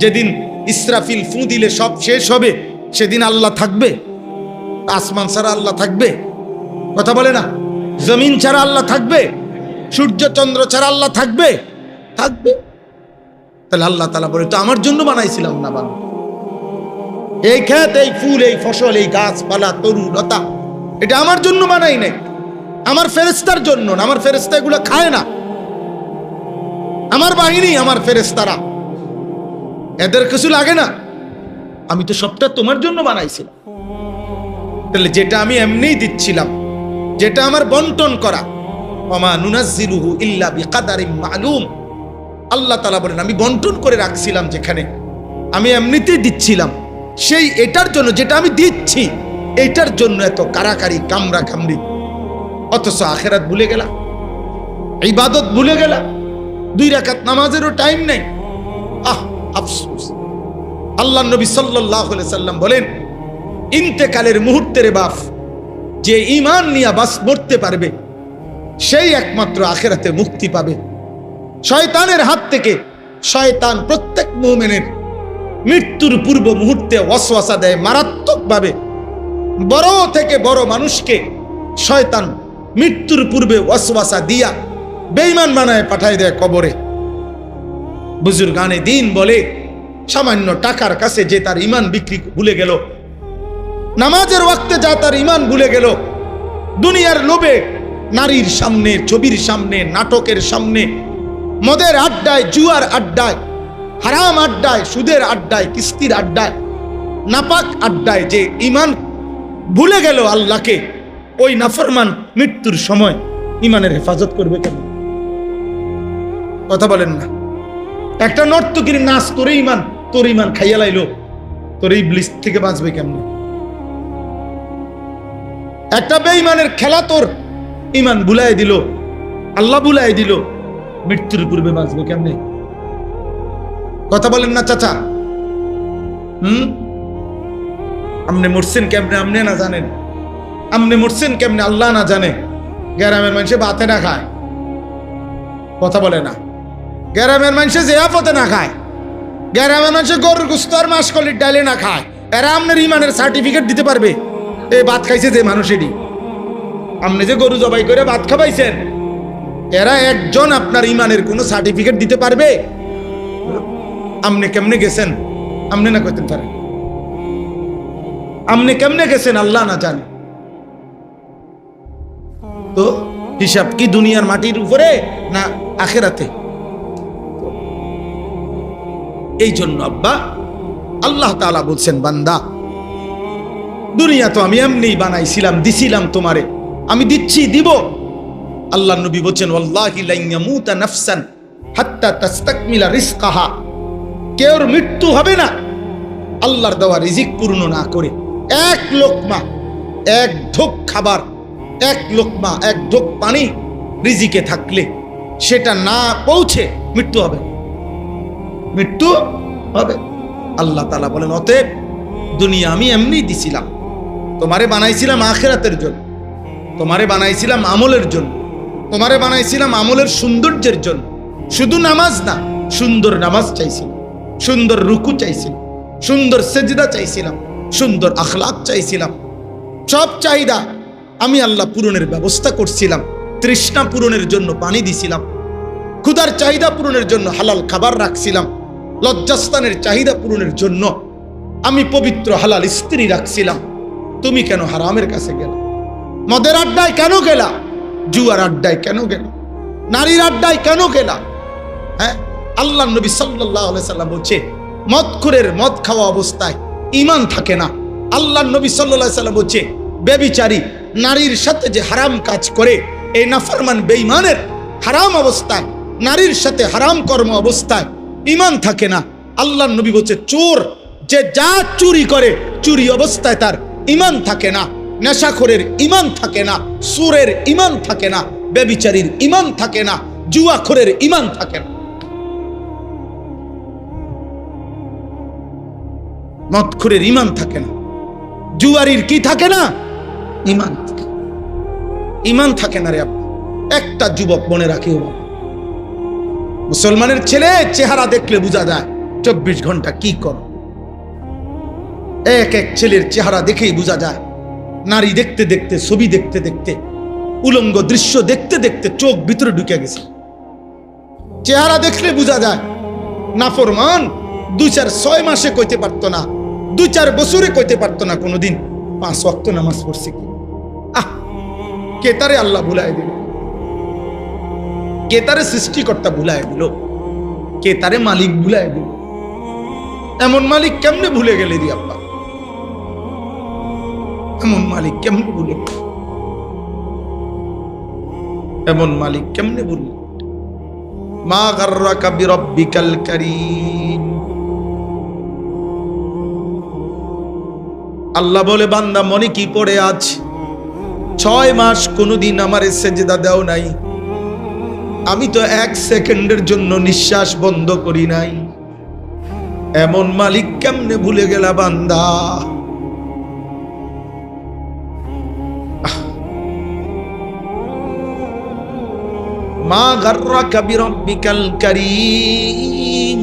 যেদিন ইসরাফিল ফু দিলে সব শেষ হবে, সেদিন আল্লাহ থাকবে? আসমান ছাড়া আল্লাহ থাকবে? কথা বলে না, জমিন ছাড়া আল্লাহ থাকবে? সূর্য চন্দ্র ছাড়া আল্লাহ থাকবে? থাকবে। তাহলে আল্লাহ তাআলা বলে, তো আমার জন্য বানাইছিলাম না বাবা? এই ক্ষেত, এই ফুল, এই ফসল, এই গাছপালা, তরু লতা, এটা আমার জন্য বানাই নাই, আমার ফেরেশতার জন্য না। আমার ফেরেশতা এগুলো খায় না, আমার বাহিনী, আমার ফেরেশতারা, এদের কিছু লাগে না। আমি তো সবটা তোমার জন্য বানাইছিলাম। তাহলে যেটা আমি এমনিই দিচ্ছিলাম, যেটা আমার বন্টন করা, ওমা নুনাজ্জিলুহু ইল্লা বিকাদারিন মালুম, আল্লাহ তাআলা বলেন আমি বন্টন করে রাখছিলাম, যেখানে আমি এমনিতেই দিচ্ছিলাম, সেই এটার জন্য, যেটা আমি দিচ্ছি এটার জন্য এত কারাকারি, কামরা কামড়ি, অথচ আখিরাত ভুলে গেলা, ইবাদত ভুলে গেলা, 2 রাকাত নামাজেরও টাইম নেই। আফসোস। আল্লাহ নবী সাল্লাল্লাহু আলাইহি সাল্লাম বলেন, ইন্তেকালের মুহূর্তের বাপ যে ঈমান নিয়ে বাস মরতে পারবে, সেই একমাত্র আখিরাতে মুক্তি পাবে। শয়তানের হাত থেকে শয়তান প্রত্যেক মুমিনের মৃত্যুর পূর্ব মুহূর্তে ওয়াসওয়াসা দেয় মারাত্মকভাবে। বড় থেকে বড় মানুষকে শয়তান মৃত্যুর পূর্বে ওয়াসওয়াসা দিয়া বেঈমান বানায় পাঠায় দেয় কবরে। বুজুর্গানে দিন বলে, সামান্য টাকার কাছে যে তার ঈমান বিক্রি ভুলে গেল, নামাজের ওয়াক্তে যা তার ঈমান ভুলে গেল, দুনিয়ার লোভে নারীর সামনে, ছবির সামনে, নাটকের সামনে, মদের আড্ডায়, জুয়ার আড্ডায়, হারাম আড্ডায়, সুদের আড্ডায়, কিস্তির আড্ডায়, নাপাক আড্ডায় যে ঈমান ভুলে গেল আল্লাহকে, ওই নাফরমান মৃত্যুর সময় ঈমানের হেফাজত করবে কেন? কথা বলেন না। একটা নর্তকীর নাচ, তোর ঈমান খাইয়া লাইলো, তোর ইবলিস থেকে বাঁচবে কেমন? একটা বেঈমানের খেলা তোর ঈমান ভুলাই দিল, আল্লাহ ভুলাই দিল, মৃত্যুর পূর্বে বাঁচবে কেমনে? কথা বলেন না চাচা। আমনে মরছেন কেমনে আমনে না জানেন? আমনে মরছেন কেমনে আল্লাহ না জানে? গ্রামের মানুষে ভাতে না খায়, কথা বলে না। গ্রামের মানুষে জিয়াফতে না খায়, গ্রামের মানুষে গরুর গোশত আর মাসকলির ডালে না খায়। এরা আপনার ঈমানের সার্টিফিকেট দিতে পারবে? এই ভাত খাইছে যে মানুষেরই, আপনি যে গরু জবাই করে ভাত খাবাইছেন, এরা একজন আপনার ঈমানের কোনো সার্টিফিকেট দিতে পারবে? আপনি কেমনে গেছেন আপনি না করতে পারেন। আপনি কেমনে গেছেন আল্লাহ না জানে। তো হিসাব কি দুনিয়ার মাটির উপরে না আখিরাতে? এই জন্য আব্বা আল্লাহ তাআলা বলছেন, বান্দা দুনিয়া তো আমি এমনি বানাইছিলাম, দিছিলাম তোমারে, আমি দিচ্ছি, দিব। আল্লাহ নবী বলছেন, ওয়াল্লাহি লা ইয়ামুতা নাফসান হাত্তা তাস্তাকমিলা রিজকাহা, কেউর মৃত্যু হবে না আল্লাহর দেওয়া রিজিক পূর্ণ না করে। এক লোকমা, এক ঢোক খাবার, এক লোকমা, এক ঢোক পানি রিজিকে থাকলে সেটা না পৌঁছে মৃত্যু হবে, মৃত্যু হবে। আল্লাহ তাআলা বলেন, অতএব দুনিয়া আমি এমনি দিছিলাম, তোমারে বানাইছিলাম আখিরাতের জন্য, তোমারে বানাইছিলাম আমলের জন্য, তোমারে বানাইছিলাম আমলের সৌন্দর্যের জন্য। শুধু নামাজ না, সুন্দর নামাজ চাইছিলাম, সুন্দর রুকু চাইছিলাম, সুন্দর সেজদা চাইছিলাম, সুন্দর আখলাক চাইছিলাম। সব চাহিদা আমি আল্লাহ পূরণের ব্যবস্থা করছিলাম। তৃষ্ণা পূরণের জন্য পানি দিছিলাম, ক্ষুধার চাহিদা পূরণের জন্য হালাল খাবার রাখছিলাম, লজ্জাস্থানের চাহিদা পূরণের জন্য আমি পবিত্র হালাল স্ত্রী রাখছিলাম। তুমি কেন হারামের কাছে গেলা? মদের আড্ডায় কেন গেলা? জুয়ার আড্ডায় কেন গেলা? নারীর আড্ডায় কেন গেলা? হ্যাঁ, আল্লাহ নবী সাল্লাল্লাহু আলাইহি সাল্লাম বলছে, মদখোরের মদ খাওয়া অবস্থায় ঈমান থাকে না। আল্লাহ নবী সাল্লাল্লাহু আলাইহি সাল্লাম বলছে, ব্যভিচারী নারীর সাথে যে হারাম কাজ করে, এই নাফরমান বেঈমানের হারাম অবস্থায়, নারীর সাথে হারাম কর্ম অবস্থায় ঈমান থাকে না। আল্লাহ নবী বলছে, চোর যে যা চুরি করে, চুরি অবস্থায় তার ঈমান থাকে না। নেশাখোরের ঈমান থাকে না, সুরের ঈমান থাকে না, ব্যভিচারীর ঈমান থাকে না, জুয়াখোরের ঈমান থাকে না। মদখোরের ঈমান থাকে না, জুয়ারির কি থাকে না? ঈমান। ঈমান থাকে না রে আপনি। একটা যুবক মনে রাখি, মুসলমানের ছেলে চেহারা দেখলে বোঝা যায় 24 ঘন্টা কি করো। এক এক ছেলের চেহারা দেখেই বোঝা যায়। নারী দেখতে দেখতে, ছবি দেখতে দেখতে উলঙ্গ দৃশ্য দেখতে দেখতে চোখ ভিতরে ঢুকে গেছে। চেহারা দেখলে বোঝা যায় নাফরমান। 2-4-6 মাসে কইতে পারতো না, 2-4 বছরে কইতে পারতো না কোনোদিন 5 ওয়াক্ত নামাজ পড়ছে কি। কে তারে আল্লাহ ভুলাই দিল, কে তারে সৃষ্টিকর্তা ভুলাই দিল, কে তারে মালিক ভুলাই দিল। এমন মালিক কেমনে ভুলে গেলে রে আব্বা, এমন মালিক কেমনে ভুলে, এমন মালিক কেমনে ভুলে। মা গাররাকা বিরব্বিকাল কারীম। আল্লাহ বলে, বান্দা মনে কি পড়ে আজ 6 মাস কোনদিন আমারে সেজদা দাও নাই, আমি তো 1 সেকেন্ডের জন্য নিঃশ্বাস বন্ধ করি নাই। এমন মালিক কেমনে ভুলে গেলা বান্দা। মা গাররাকা বিরব্বিকাল কারীম।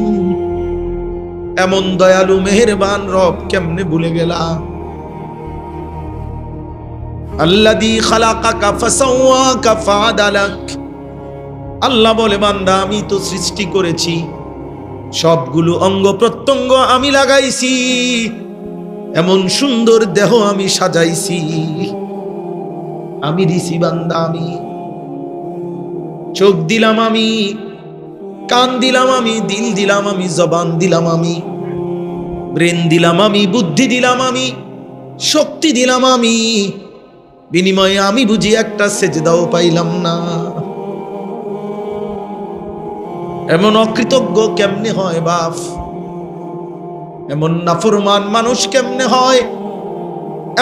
এমন দয়ালু মেহেরবান রব কেমনে ভুলে গেলা। আল্লাযী খালাকাকা ফাসাওয়াকা ফাআদালাক। আল্লাহ বলে, বান্দা আমি তো সৃষ্টি করেছি, সবগুলো অঙ্গ প্রত্যঙ্গ আমি লাগাইছি, এমন সুন্দর দেহ আমি সাজাইছি, আমি দিছি বান্দা, আমি চোখ দিলাম, আমি কান দিলাম, আমি দিল দিলাম, আমি জবান দিলাম, আমি ব্রেন দিলাম, আমি বুদ্ধি দিলাম, আমি শক্তি দিলাম, আমি বিনিময়ে আমি বুঝি একটা সেজদাও পাইলাম না। এমন অকৃতজ্ঞ কেমনে হয় বাপ, এমন নাফরমান মানুষ কেমনে হয়,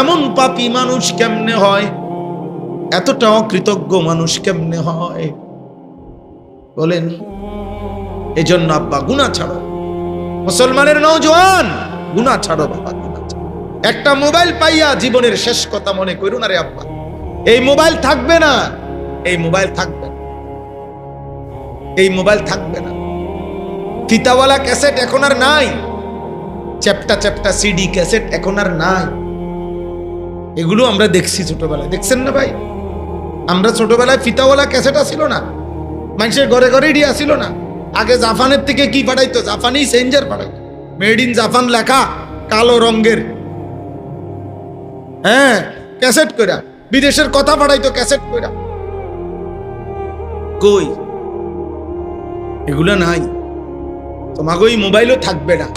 এমন পাপী মানুষ কেমনে হয়, এতটা অকৃতজ্ঞ মানুষ কেমনে হয় বলেন। এজন্য আব্বা গুনাহ ছাড়ো, মুসলমানের নওজোয়ান গুনাহ ছাড়ো বাবা, গুনাহ ছাড়ো। একটা মোবাইল পাইয়া জীবনের শেষ কথা মনে করো না রে আব্বা, এই মোবাইল থাকবে না, এই মোবাইল থাকবে না, এই মোবাইল থাকবে না। ফিতাওয়ালা ক্যাসেট এখন আর নাই, চ্যাপ্টা চ্যাপ্টা সিডি ক্যাসেট এখন আর নাই। এগুলো আমরা দেখছি ছোটবেলায়, দেখছেন না ভাই? আমরা ছোটবেলায় ফিতাওয়ালা ক্যাসেট আসিল না, মানুষের ঘরে ঘরে ডি আসিল না। আগে জাপানের থেকে কি পাঠাইতো, জাপানি সেঞ্জার পাঠাইতো, মেড ইন জাপান লেখা কালো রঙের, হ্যাঁ ক্যাসেট কইরা বিদেশের কথা পাঠাইতো ক্যাসেট কইরা। কই এগুলো নাই, তোমাকে ওই মোবাইলও থাকবে না।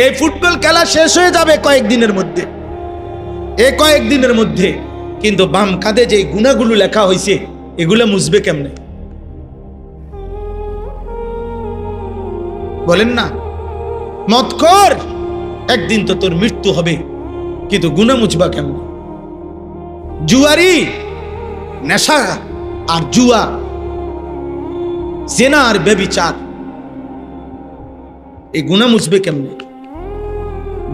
এই ফুটবল খেলা শেষ হয়ে যাবে কয়েকদিনের মধ্যে, এই কয়েকদিনের মধ্যে, কিন্তু বাম কাঁধে যে গুনাহগুলো লেখা হয়েছে এগুলো মুছবে কেমনে বলেন না? মদখোর, একদিন তো তোর মৃত্যু হবে, কিন্তু গুনাহ মুছবা কেমনে? জুয়ারি, নেশা আর জুয়া, জিনা আর ব্যভিচার, এই গুনাহ মুছবে কেমনে?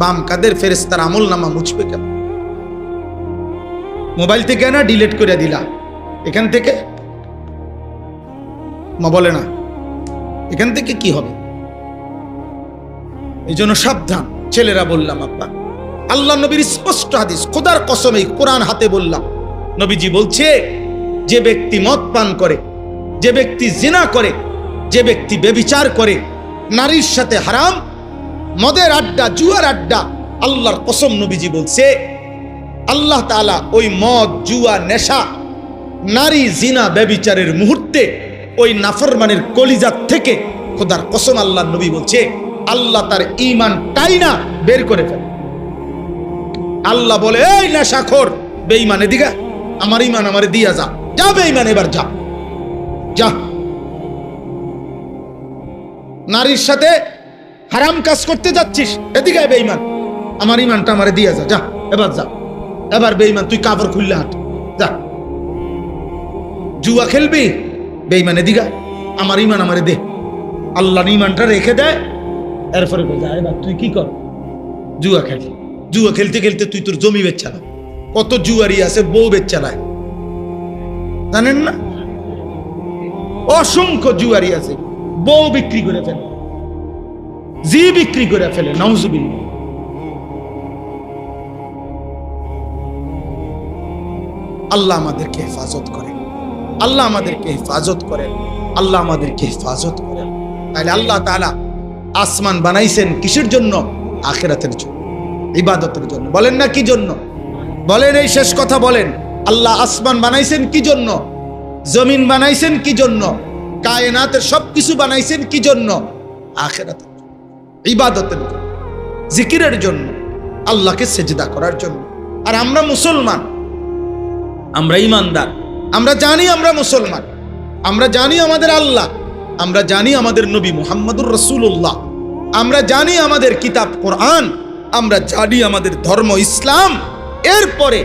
বাম কাদের ফেরেশতার আমল নামা মুছবে কেমনে? মোবাইল থেকে না ডিলিট করে দিলা, এখান থেকে মা বলে না, এখান থেকে কি হবে? এই জন্য সাবধান ছেলেরা। বললাম আব্বা, আল্লাহ নবীর স্পষ্ট হাদিস, খোদার কসমে কোরআন হাতে বললাম, নবীজি বলছে, যে ব্যক্তি মদ পান করে, যে ব্যক্তি জিনা করে, যে ব্যক্তি ব্যভিচার করে, নারীর সাথে হারাম, মদের আড্ডা, জুয়ার আড্ডা, আল্লাহর কসম নবীজি বলছে, আল্লাহ তাআলা ওই মদ, জুয়া, নেশা, নারী, জিনা, ব্যভিচারের মুহূর্তে ওই নাফরমানের কলিজা থেকে, খোদার কসম আল্লাহ নবী বলছে, আল্লাহ তার ঈমানটাই না বের করে ফেলে। আল্লাহ বলে, এই নেশাখোর বেঈমান, এদিকে আমার ঈমান আমারে দিয়া যা, যা বেঈমান, এবার যা যা। নারীর সাথে হারাম কাজ করতে যাচ্ছিস, এদিকে বেঈমান, আমার ঈমানটা আমারে দিয়া যা, যা এবার যা, এবার বেঈমান তুই কাপড় খুললে হাঁট, যা। জুয়া খেলবি, বেঈমান এদিকে আমার ঈমান আমারে দে, আল্লাহর ঈমানটা রেখে দেয়, এরপরে যা এবার তুই কি কর, জুয়া খেল। জুয়া খেলতে খেলতে তুই তোর জমি বেচালা, কত জুয়ারি আছে বউ বেচালায়, জানেন না? অসংখ্য জুয়ারি আছে বউ বিক্রি করে ফেলে, জি বিক্রি করে ফেলে, নাউজুবিল্লাহ। আল্লাহ আমাদেরকে হেফাজত করেন, আল্লাহ আমাদেরকে হেফাজত করেন, আল্লাহ আমাদেরকে হেফাজত করেন। তাহলে আল্লাহ তাআলা আসমান বানাইছেন কিসের জন্য? আখিরাতের জন্য, ইবাদতের জন্য। বলেন না কি জন্য? বলেন, এই শেষ কথা বলেন। আল্লাহ আসমান বানাইছেন কি জন্য? জমিন বানাইছেন কি জন্য? কায়নাতের সবকিছু বানাইছেন কি জন্য? আখিরাতের জন্য, ইবাদতের জন্য, জিকিরের জন্য, আল্লাহকে সেজদা করার জন্য। আর আমরা মুসলমান, আমরা ঈমানদার, আমরা জানি আমরা মুসলমান, আমরা জানি আমাদের আল্লাহ, আমরা জানি আমাদের নবী মুহাম্মদুর রাসূলুল্লাহ, আমরা জানি আমাদের কিতাব কোরআন, আমরা জানি আমাদের ধর্ম ইসলাম। এরপরে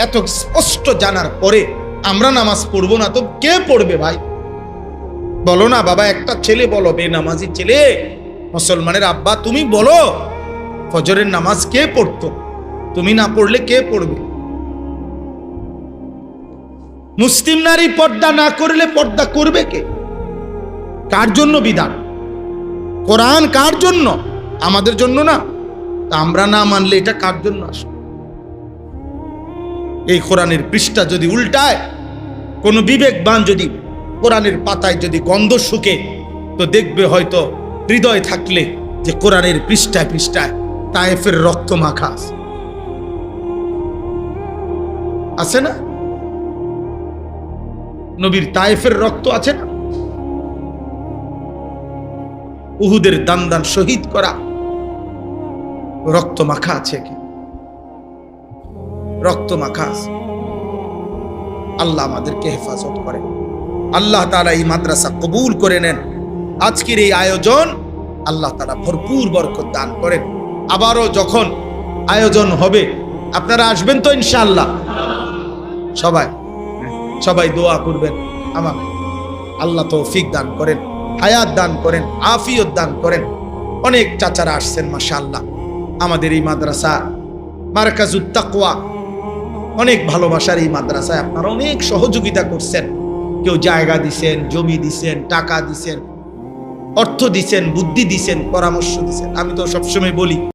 এত স্পষ্ট জানার পরে আমরা নামাজ পড়বো না তো কে পড়বে ভাই? বলো না বাবা, একটা ছেলে বলো, বেনামাজি ছেলে, মুসলমানের আব্বা, তুমি বলো ফজরের নামাজ কে পড়তো? তুমি না পড়লে কে পড়বে? মুসলিম নারী পর্দা না করলে পর্দা করবে কে? কার জন্য বিধান? কোরআন কার জন্য? আমাদের জন্য না? তা আমরা না মানলে এটা কার জন্য আসে? এই কোরআনের পৃষ্ঠা যদি উল্টায়, কোনো বিবেকবান যদি কোরআনের পাতায় যদি গন্ধ শুকে, তো দেখবে হয়তো হৃদয় থাকলে যে কোরআনের পৃষ্ঠায় পৃষ্ঠায় তায়েফের রক্ত মাখা আছে না? নবীর তায়েফের রক্ত আছে না? উহুদের দান দান শহীদ করা রক্ত মাখা আছে কি? রক্ত মাখা আছে। আল্লাহ আমাদেরকে হেফাজত করেন। আল্লাহ তাআলা এই মাদ্রাসা কবুল করে নেন। আজকের এই আয়োজন আল্লাহ তাআলা ভরপুর বরকত দান করেন। আবারও যখন আয়োজন হবে আপনারা আসবেন তো ইনশাআল্লাহ? সবাই সবাই দোয়া করবেন আমার আল্লাহ তৌফিক দান করেন, হায়াত দান করেন, আফিয়ত দান করেন। অনেক চাচারা আসছেন মাশাআল্লাহ। আমাদের এই মাদ্রাসা মারকাজুত তাকওয়া অনেক ভালোবাসার এই মাদ্রাসায় আপনারা অনেক সহযোগিতা করছেন। কেউ জায়গা দিছেন, জমি দিছেন, টাকা দিছেন, অর্থ দিছেন, বুদ্ধি দিছেন, পরামর্শ দিছেন। আমি তো সবসময় বলি